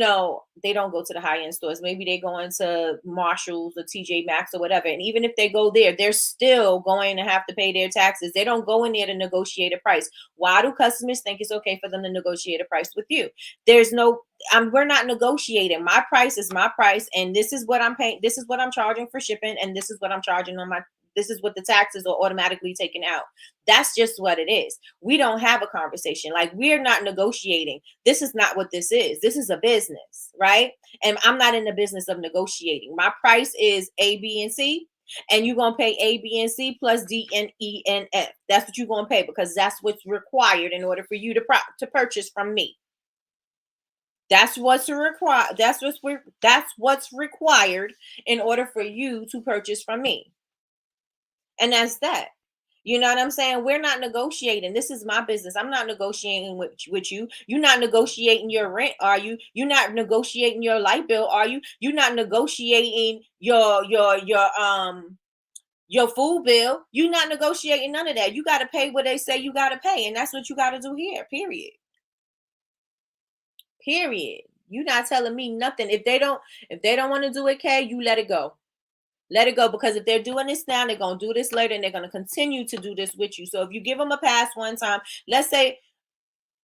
don't go to the high-end stores. Maybe they go into Marshalls or TJ Maxx or whatever. And even if they go there, they're still going to have to pay their taxes. They don't go in there to negotiate a price. Why do customers think it's okay for them to negotiate a price with you? We're not negotiating. My price is my price, and this is what I'm paying. This is what I'm charging for shipping, and this is what I'm charging this is what the taxes are automatically taken out. That's just what it is. We don't have a conversation. Like, we're not negotiating. This is not what this is. This is a business, right? And I'm not in the business of negotiating. My price is A, B, and C. And you're going to pay A, B, and C plus D, and E, and F. That's what you're going to pay, because that's what's required in order for you to purchase from me. That's what's required. That's what's required in order for you to purchase from me. And that's that. You know what I'm saying? We're not negotiating. This is my business. I'm not negotiating with you. You're not negotiating your rent, are you? You're not negotiating your light bill, are you? You're not negotiating your food bill. You're not negotiating none of that. You got to pay what they say you got to pay, and that's what you got to do here. Period. Period. You're not telling me nothing. If they don't want to do it, Kay, you let it go. Let it go, because if they're doing this now, they're going to do this later, and they're going to continue to do this with you. So if you give them a pass one time, let's say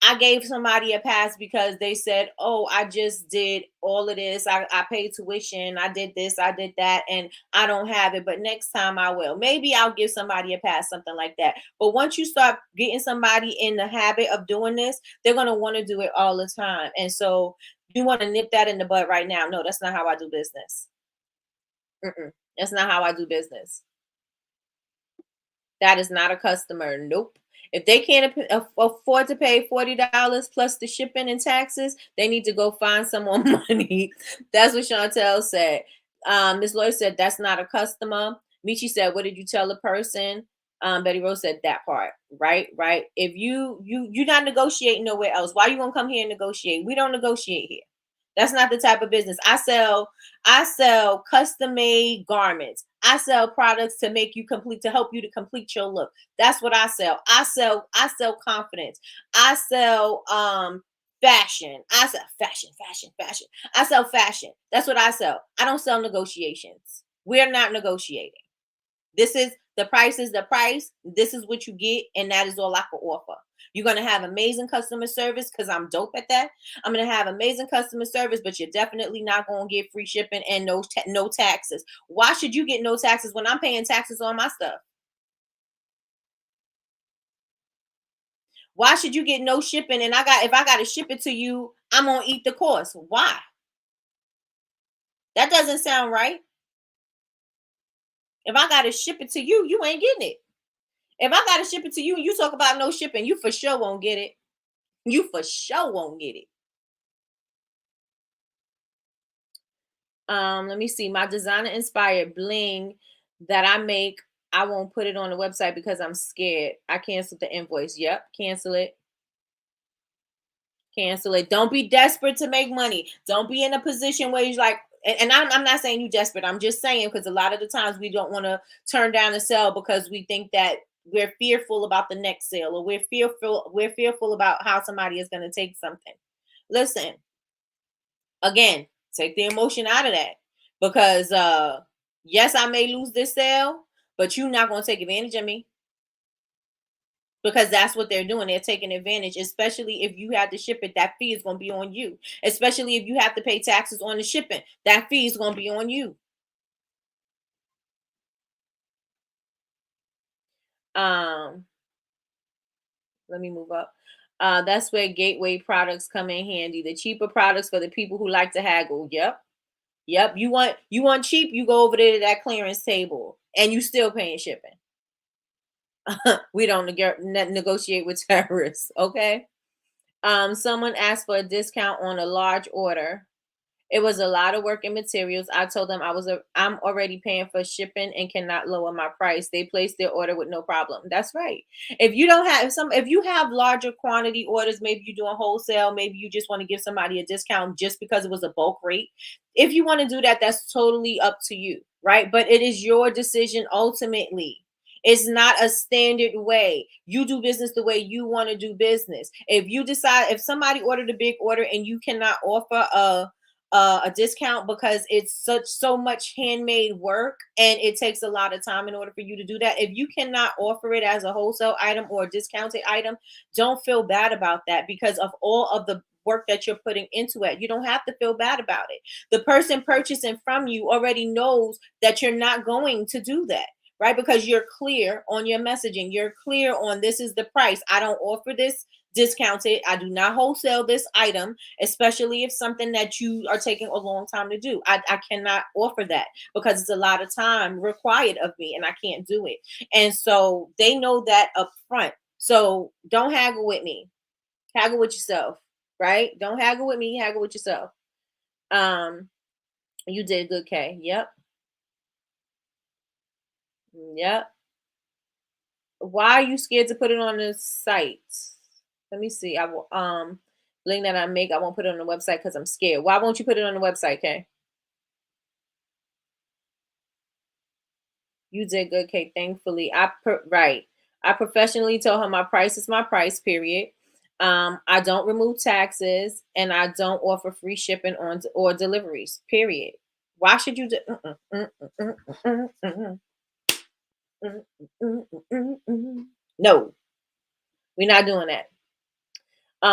I gave somebody a pass because they said, "Oh, I just did all of this. I paid tuition. I did this. I did that, and I don't have it. But next time I will. Maybe I'll give somebody a pass, something like that." But once you start getting somebody in the habit of doing this, they're gonna want to do it all the time. And so you want to nip that in the bud right now. No, that's not how I do business. Mm-mm. That's not how I do business. That is not a customer. Nope. If they can't afford to pay $40 plus the shipping and taxes, they need to go find some more money. That's what Chantel said. Ms. Lloyd said that's not a customer. Michi said, "What did you tell the person?" Betty Rose said that part. Right, right. If you're not negotiating nowhere else, why you gonna come here and negotiate? We don't negotiate here. That's not the type of business. I sell custom made garments. I sell products to make you complete, to help you to complete your look. That's what I sell. I sell confidence. I sell fashion. I sell fashion, fashion, fashion. I sell fashion. That's what I sell. I don't sell negotiations. We're not negotiating. This is the price is the price. This is what you get, and that is all I can offer. You're gonna have amazing customer service because I'm dope at that. I'm gonna have amazing customer service, but you're definitely not gonna get free shipping and no taxes. Why should you get no taxes when I'm paying taxes on my stuff? Why should you get no shipping and if I gotta ship it to you, I'm gonna eat the cost? Why? That doesn't sound right. If I gotta ship it to you, you ain't getting it. If I gotta ship it to you and you talk about no shipping, you for sure won't get it. You for sure won't get it. Let me see. My designer inspired bling that I make, I won't put it on the website because I'm scared. I canceled the invoice. Yep, cancel it. Cancel it. Don't be desperate to make money. Don't be in a position where you're like, and I'm not saying you desperate. I'm just saying because a lot of the times we don't want to turn down a sale because we think that we're fearful about the next sale, or we're fearful about how somebody is going to take something. Listen, again, take the emotion out of that, because yes, I may lose this sale, but you're not going to take advantage of me, because that's what they're doing. They're taking advantage, especially if you have to ship it. That fee is going to be on you. Especially if you have to pay taxes on the shipping, that fee is going to be on you. Um, Let me move up. That's where gateway products come in handy. The cheaper products for the people who like to haggle. Yep, yep. You want cheap, you go over there to that clearance table, and you still paying shipping. We don't negotiate with terrorists. Okay. Someone asked for a discount on a large order. It was a lot of work and materials. I told them I'm already paying for shipping and cannot lower my price. They placed their order with no problem. That's right. If you don't have some, if you have larger quantity orders, maybe you're doing wholesale, maybe you just want to give somebody a discount just because it was a bulk rate. If you want to do that, that's totally up to you, right? But it is your decision ultimately. It's not a standard way. You do business the way you want to do business. If you decide, if somebody ordered a big order and you cannot offer a discount because it's so much handmade work and it takes a lot of time in order for you to do that, if you cannot offer it as a wholesale item or a discounted item, don't feel bad about that, because of all of the work that you're putting into it. You don't have to feel bad about it. The person purchasing from you already knows that you're not going to do that, right? Because you're clear on your messaging. You're clear on, this is the price. I don't offer this discounted. I do not wholesale this item, especially if something that you are taking a long time to do. I cannot offer that because it's a lot of time required of me and I can't do it. And so they know that up front. So don't haggle with me. Haggle with yourself, right? Don't haggle with me, haggle with yourself. Um, you did good, Kay. Yep. Yep. Why are you scared to put it on the site? Let me see. I will link that I make. I won't put it on the website because I'm scared. Why won't you put it on the website, Kay? You did good, Kay. Thankfully, right. I professionally told her my price is my price. Period. I don't remove taxes and I don't offer free shipping on or deliveries. Period. Why should you do? No, we're not doing that.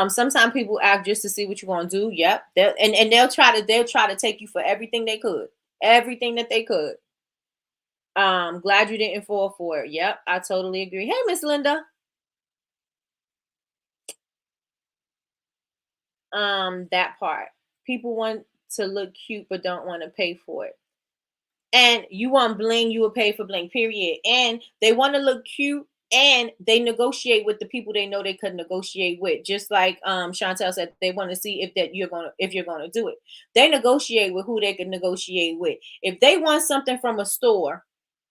Sometimes people act just to see what you're gonna do. Yep. And they'll try to take you for everything they could. Everything that they could. Glad you didn't fall for it. Yep, I totally agree. Hey, Miss Linda. That part. People want to look cute but don't want to pay for it. And you want bling, you will pay for bling, period. And they want to look cute and they negotiate with the people they know they could negotiate with. Just like Chantel said, they want to see if you're gonna do it. They negotiate with who they can negotiate with. If they want something from a store,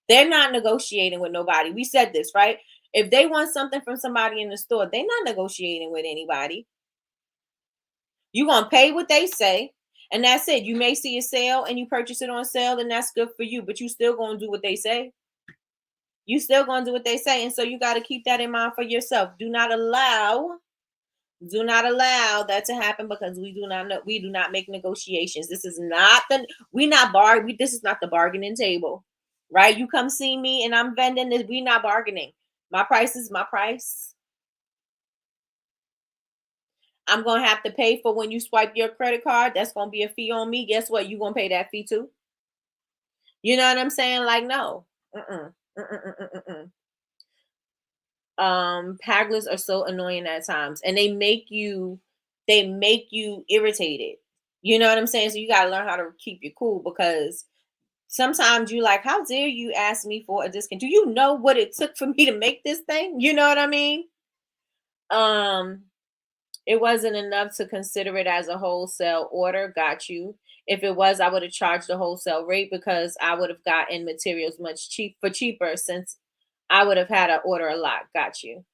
they're not negotiating with nobody. We said this, right? If they want something from somebody in the store, they're not negotiating with anybody. You're gonna pay what they say, and that's it. You may see a sale and you purchase it on sale, and that's good for you, but you still gonna do what they say. You still gonna do what they say. And so you got to keep that in mind for yourself. Do not allow that to happen, because we do not make negotiations. This is not the we not bar we this is not the bargaining table. Right? You come see me and I'm vending this, we not bargaining. My price is my price. I'm gonna have to pay for when you swipe your credit card. That's gonna be a fee on me. Guess what? You gonna pay that fee too. You know what I'm saying? Like, no. Mm-mm. Mm-mm. Paglers are so annoying at times, and they make you irritated. You know what I'm saying? So you gotta learn how to keep your cool, because sometimes you like, how dare you ask me for a discount? Do you know what it took for me to make this thing? You know what I mean? Um, it wasn't enough to consider it as a wholesale order. Got you. If it was, I would have charged the wholesale rate, because I would have gotten materials cheaper, since I would have had to order a lot. Got you.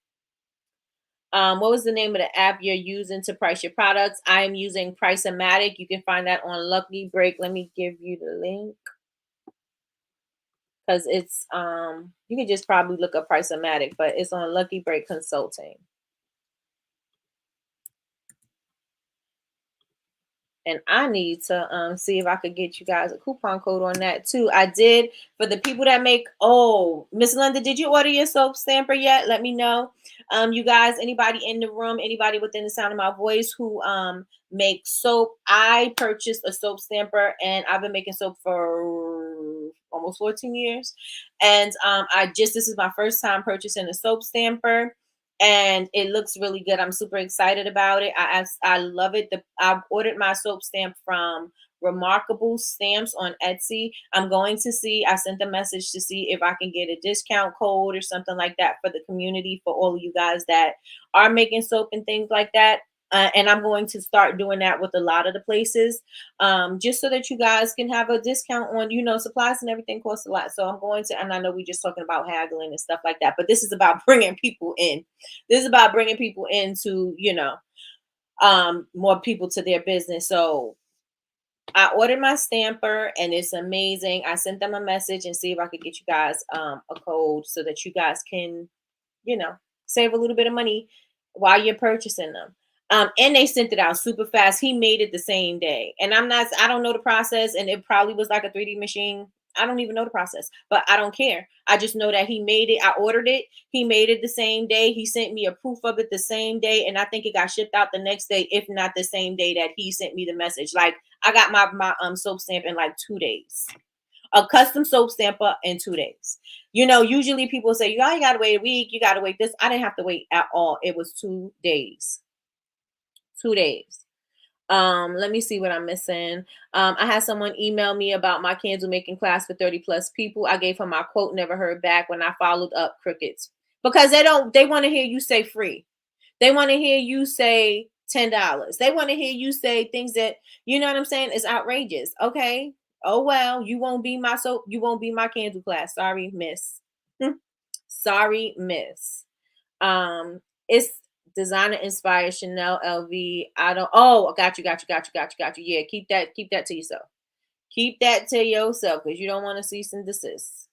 What was the name of the app you're using to price your products? I am using Price-O-Matic. You can find that on Lucky Break. Let me give you the link, because it's you can just probably look up Price-O-Matic, but it's on Lucky Break Consulting. And I need to see if I could get you guys a coupon code on that too. I did, for the people that make. Oh, Miss Linda, did you order your soap stamper yet? Let me know. You guys, anybody in the room, anybody within the sound of my voice who makes soap. I purchased a soap stamper, and I've been making soap for almost 14 years. And this is my first time purchasing a soap stamper, and it looks really good. I'm super excited about it. I love it. I ordered my soap stamp from Remarkable Stamps on Etsy. I'm going to see. I sent a message to see if I can get a discount code or something like that for the community, for all of you guys that are making soap and things like that. And I'm going to start doing that with a lot of the places, just so that you guys can have a discount on, supplies and everything costs a lot. So I'm going to, and I know we're just talking about haggling and stuff like that, but this is about bringing people in. This is about bringing people into, more people to their business. So I ordered my stamper, and it's amazing. I sent them a message and see if I could get you guys a code, so that you guys can, save a little bit of money while you're purchasing them. And they sent it out super fast. He made it the same day. And I don't know the process, and it probably was like a 3D machine. I don't even know the process, but I don't care. I just know that he made it. I ordered it. He made it the same day. He sent me a proof of it the same day. And I think it got shipped out the next day, if not the same day that he sent me the message. Like, I got my soap stamp in like 2 days. A custom soap stamper in 2 days. Usually people say, you gotta wait a week, you gotta wait this. I didn't have to wait at all. It was 2 days. 2 days. Let me see what I'm missing. I had someone email me about my candle making class for 30 plus people. I gave her my quote, never heard back. When I followed up, crickets. Because they want to hear you say free. They want to hear you say $10. They want to hear you say things that, you know what I'm saying, is outrageous. Okay. Oh well, you won't be my candle class. Sorry, miss. Sorry, miss. It's designer inspired Chanel LV. I don't. Oh, got you. Yeah, keep that to yourself. Keep that to yourself, because you don't want to cease and desist.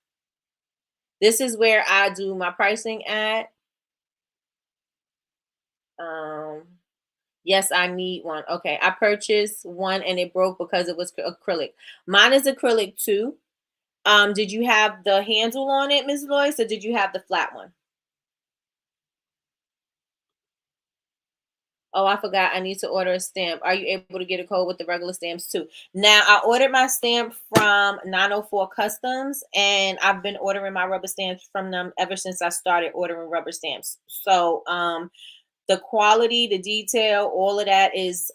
This is where I do my pricing at. Yes, I need one. Okay, I purchased one and it broke because it was acrylic. Mine is acrylic too. Did you have the handle on it, Ms. Lois, or did you have the flat one? Oh, I forgot. I need to order a stamp. Are you able to get a code with the regular stamps too? Now, I ordered my stamp from 904 Customs, and I've been ordering my rubber stamps from them ever since I started ordering rubber stamps. So, the quality, the detail, all of that is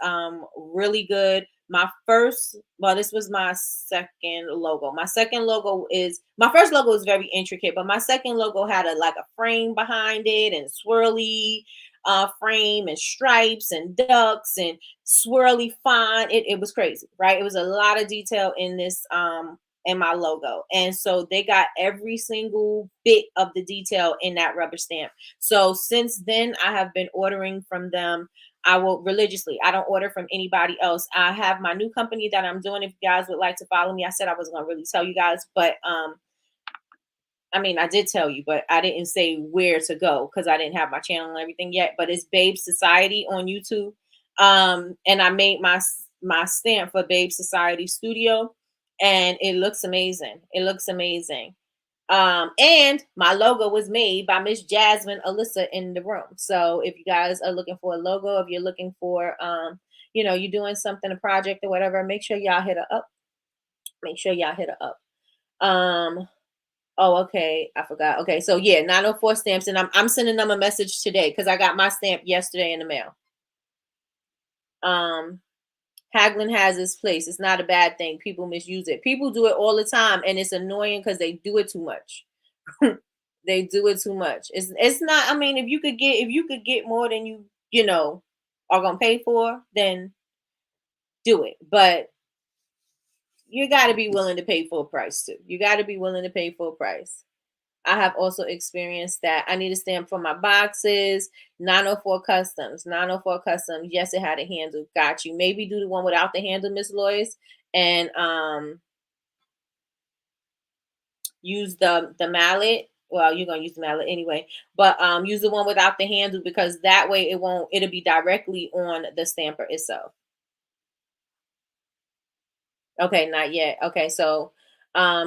really good. This was my second logo. My second logo is my first logo is very intricate, but my second logo had a frame behind it and swirly frame and stripes and ducks and swirly font. It was crazy, right? It was a lot of detail in this in my logo. And so they got every single bit of the detail in that rubber stamp. So since then, I have been ordering from them. I will religiously. I don't order from anybody else. I have my new company that I'm doing. If you guys would like to follow me, I said I wasn't gonna really tell you guys, but I mean, I did tell you, but I didn't say where to go because I didn't have my channel and everything yet. But it's Babe Society on YouTube, and I made my stamp for Babe Society Studio, and it looks amazing. It looks amazing. And my logo was made by Miss Jasmine Alyssa in the room. So if you guys are looking for a logo, if you're looking for, you're doing something, a project or whatever, make sure y'all hit her up. Make sure y'all hit her up. Oh, okay. I forgot. Okay. So yeah, 904 stamps. And I'm sending them a message today because I got my stamp yesterday in the mail. Haggling has its place. It's not a bad thing. People misuse it. People do it all the time, and it's annoying because they do it too much. They do it too much. It's not. I mean, if you could get more than you know are gonna pay for, then do it. But you got to be willing to pay full price too. You got to be willing to pay full price. I have also experienced that. I need a stamp for my boxes. 904 Customs. 904 Customs. Yes, it had a handle. Got you. Maybe do the one without the handle, Miss Lois, and use the mallet. Well, you're gonna use the mallet anyway, but use the one without the handle because that way it'll be directly on the stamper itself. Okay, not yet. Okay, so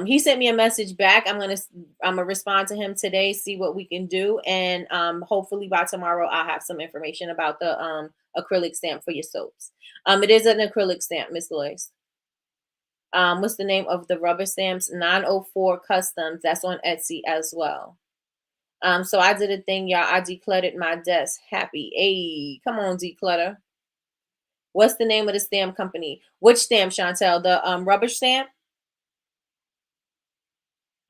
he sent me a message back. I'm gonna respond to him today, see what we can do, and hopefully by tomorrow I'll have some information about the acrylic stamp for your soaps. It is an acrylic stamp, Miss Lois. What's the name of the rubber stamps? 904 Customs. That's on Etsy as well. So I did a thing, y'all. I decluttered my desk. Happy. Hey, come on, declutter. What's the name of the stamp company? Which stamp, Chantel? The rubber stamp?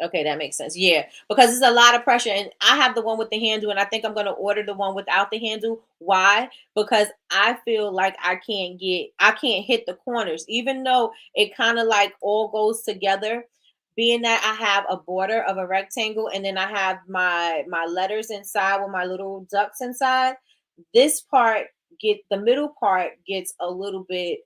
Okay, that makes sense. Yeah, because it's a lot of pressure, and I have the one with the handle, and I think I'm gonna order the one without the handle. Why? Because I feel like I can't hit the corners, even though it kind of like all goes together. Being that I have a border of a rectangle, and then I have my letters inside with my little ducks inside. This part the middle part gets a little bit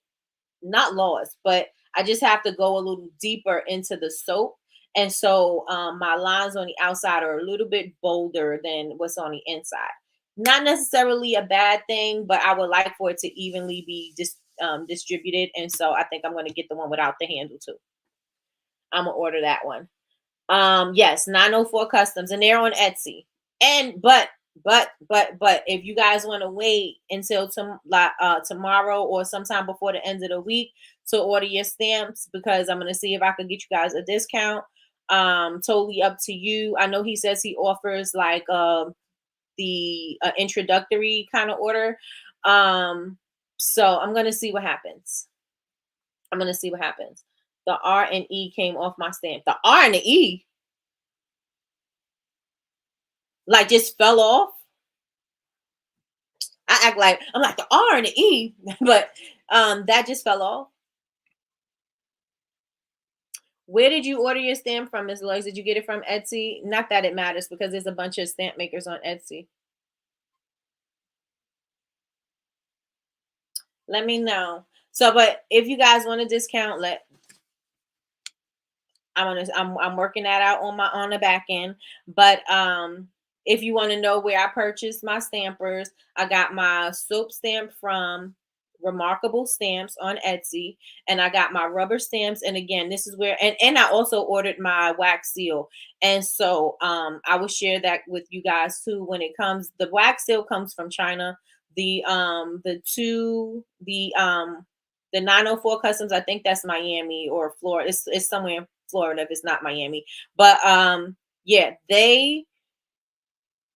not lost, but I just have to go a little deeper into the soap. And so my lines on the outside are a little bit bolder than what's on the inside. Not necessarily a bad thing, but I would like for it to evenly be distributed. And so I think I'm going to get the one without the handle too. I'm going to order that one. Yes, 904 Customs, and they're on Etsy. And but if you guys want to wait until tomorrow or sometime before the end of the week to order your stamps, because I'm gonna see if I can get you guys a discount. Totally up to you. I know he says he offers like the introductory kind of order. So I'm gonna see what happens. I'm gonna see what happens. The R and E came off my stamp. The R and the E like just fell off. I act like I'm like the R and the E, but that just fell off. Where did you order your stamp from, Ms. Lois? Did you get it from Etsy? Not that it matters because there's a bunch of stamp makers on Etsy. Let me know. So, but if you guys want a discount, I'm working that out on the back end. But if you want to know where I purchased my stampers, I got my soap stamp from Remarkable Stamps on Etsy, and I got my rubber stamps. And again, this is where and I also ordered my wax seal. And so I will share that with you guys too when it comes. The wax seal comes from China. The 904 Customs, I think that's Miami or Florida. It's somewhere in Florida if it's not Miami. But yeah, they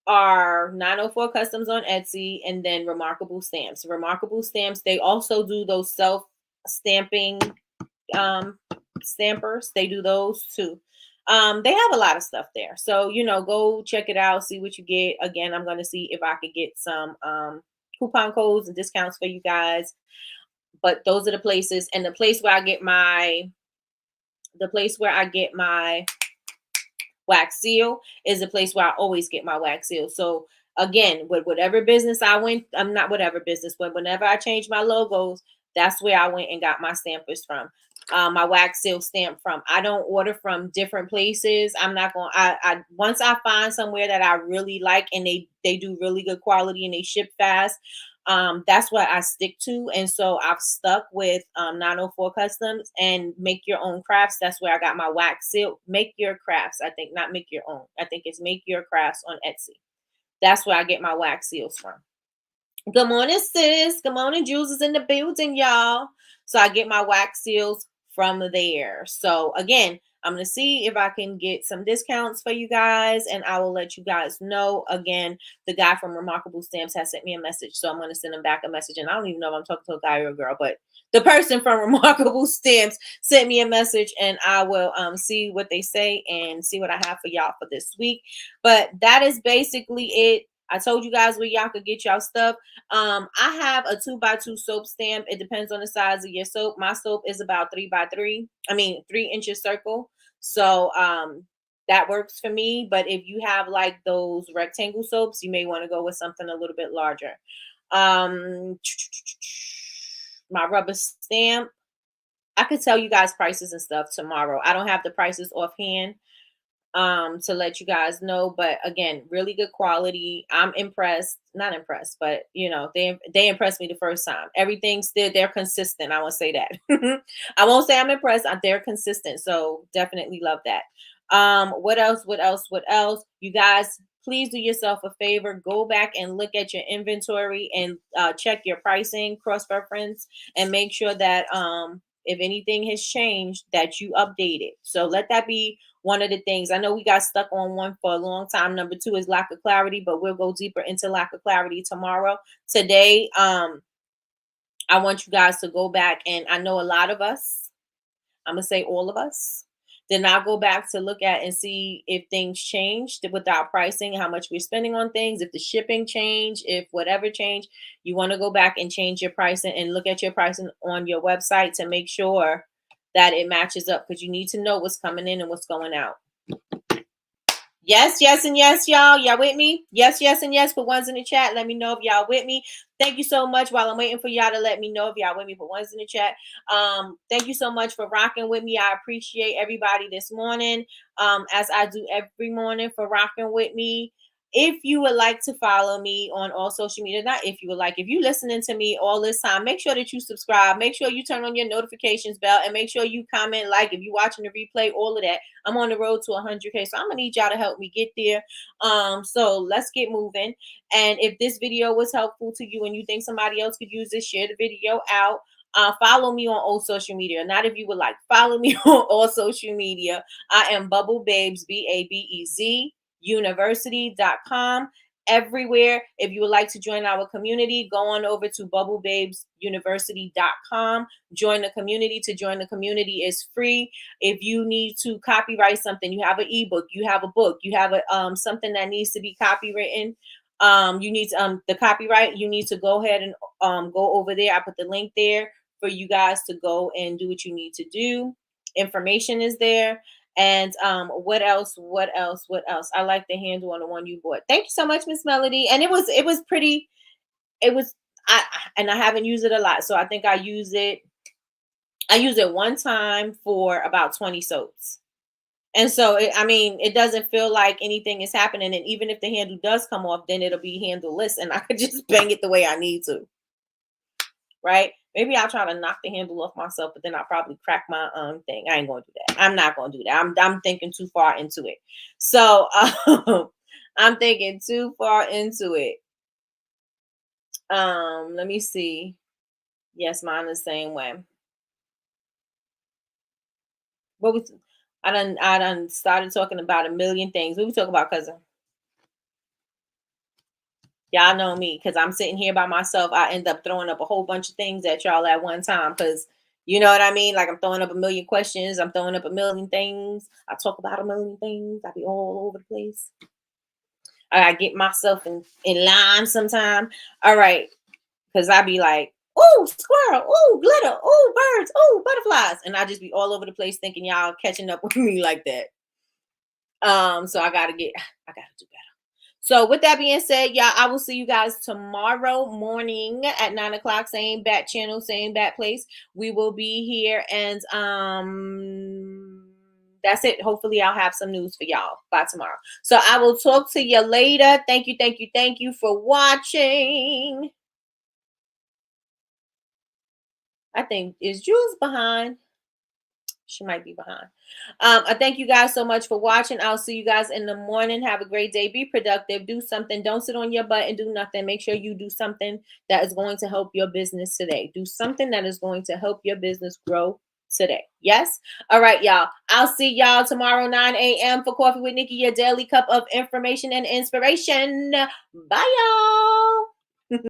are 904 Customs on Etsy, and then Remarkable Stamps. Remarkable Stamps, they also do those self stamping stampers. They do those too. They have a lot of stuff there. So, go check it out, see what you get. Again, I'm going to see if I could get some coupon codes and discounts for you guys. But those are the places. And the place where I get my wax seal is the place where I always get my wax seal. So again, with whatever business I went, I'm not whatever business, but whenever I change my logos, that's where I went and got my stampers from. My wax seal stamp from. I don't order from different places. I'm not going. I once I find somewhere that I really like and they do really good quality and they ship fast. That's what I stick to, and so I've stuck with 904 Customs and Make Your Own Crafts. That's where I got my wax seal. Make Your Crafts, I think, not Make Your Own. I think it's Make Your Crafts on Etsy. That's where I get my wax seals from. Good morning, sis. Good morning, Jules is in the building, y'all. So I get my wax seals from there. So again, I'm going to see if I can get some discounts for you guys, and I will let you guys know. Again, the guy from Remarkable Stamps has sent me a message, so I'm going to send him back a message. And I don't even know if I'm talking to a guy or a girl, but the person from Remarkable Stamps sent me a message, and I will see what they say and see what I have for y'all for this week. But that is basically it. I told you guys where y'all could get y'all stuff. I have a 2x2 soap stamp. It depends on the size of your soap. My soap is about 3x3. 3-inches circle. So that works for me. But if you have like those rectangle soaps, you may want to go with something a little bit larger. My rubber stamp. I could tell you guys prices and stuff tomorrow. I don't have the prices offhand to let you guys know, but again, really good quality. I'm not impressed, but they impressed me the first time. Everything's still, they're consistent. I won't say that. I won't say I'm impressed. They're consistent, so definitely love that. What else? You guys, please do yourself a favor, go back and look at your inventory and check your pricing, cross-reference, and make sure that if anything has changed, that you update it. So let that be one of the things. I know we got stuck on one for a long time. Number 2 is lack of clarity, but we'll go deeper into lack of clarity tomorrow. Today, I want you guys to go back, and I know a lot of us, I'm going to say all of us, did not go back to look at and see if things changed with our pricing, how much we're spending on things, if the shipping changed, if whatever changed. You want to go back and change your pricing and look at your pricing on your website to make sure that it matches up, because you need to know what's coming in and what's going out. Yes, and yes, y'all. Y'all with me? Yes, and yes. Put ones in the chat. Let me know if y'all with me. Thank you so much. While I'm waiting for y'all to let me know if y'all with me, put ones in the chat. Thank you so much for rocking with me. I appreciate everybody this morning, as I do every morning, for rocking with me. If you would like to follow me on all social media, if you're listening to me all this time, make sure that you subscribe. Make sure you turn on your notifications bell, and make sure you comment, if you're watching the replay, all of that. I'm on the road to 100K, so I'm gonna need y'all to help me get there. So let's get moving. And if this video was helpful to you and you think somebody else could use this, share the video out. Follow me on all social media. Not if you would like. Follow me on all social media. I am Bubble Babes, BABEZ. University.com, everywhere. If you would like to join our community, go on over to bubblebabesuniversity.com. Join the community. To join the community is free. If you need to copyright something, you have an ebook, you have a book, you have a something that needs to be copywritten, you need the copyright, you need to go ahead and go over there. I put the link there for you guys to go and do what you need to do. Information is there. And what else? I like the handle on the one you bought. Thank you so much, Miss Melody. And it was pretty. I haven't used it a lot, so I think I use it one time for about 20 soaps. And so it doesn't feel like anything is happening. And even if the handle does come off, then it'll be handleless, and I could just bang it the way I need to. Right? Maybe I'll try to knock the handle off myself, but then I'll probably crack my thing. I ain't going to do that. I'm not going to do that. I'm thinking too far into it. So I'm thinking too far into it. Let me see. Yes, mine the same way. What was I done started talking about a million things. What we talk about, cousin? Y'all know me because I'm sitting here by myself. I end up throwing up a whole bunch of things at y'all at one time because you know what I mean? Like I'm throwing up a million questions. I'm throwing up a million things. I talk about a million things. I be all over the place. I gotta get myself in line sometime. All right. Because I be like, ooh, squirrel, ooh, glitter, ooh, birds, ooh, butterflies. And I just be all over the place thinking y'all catching up with me like that. So I gotta do better. So with that being said, y'all, I will see you guys tomorrow morning at 9 o'clock, same bat channel, same bat place. We will be here, and that's it. Hopefully I'll have some news for y'all by tomorrow. So I will talk to you later. Thank you, thank you, thank you for watching. I think is Jules behind. She might be behind. I thank you guys so much for watching. I'll see you guys in the morning. Have a great day. Be productive. Do something. Don't sit on your butt and do nothing. Make sure you do something that is going to help your business today. Do something that is going to help your business grow today. Yes? All right, y'all. I'll see y'all tomorrow, 9 a.m. for Coffee with Nikki, your daily cup of information and inspiration. Bye, y'all.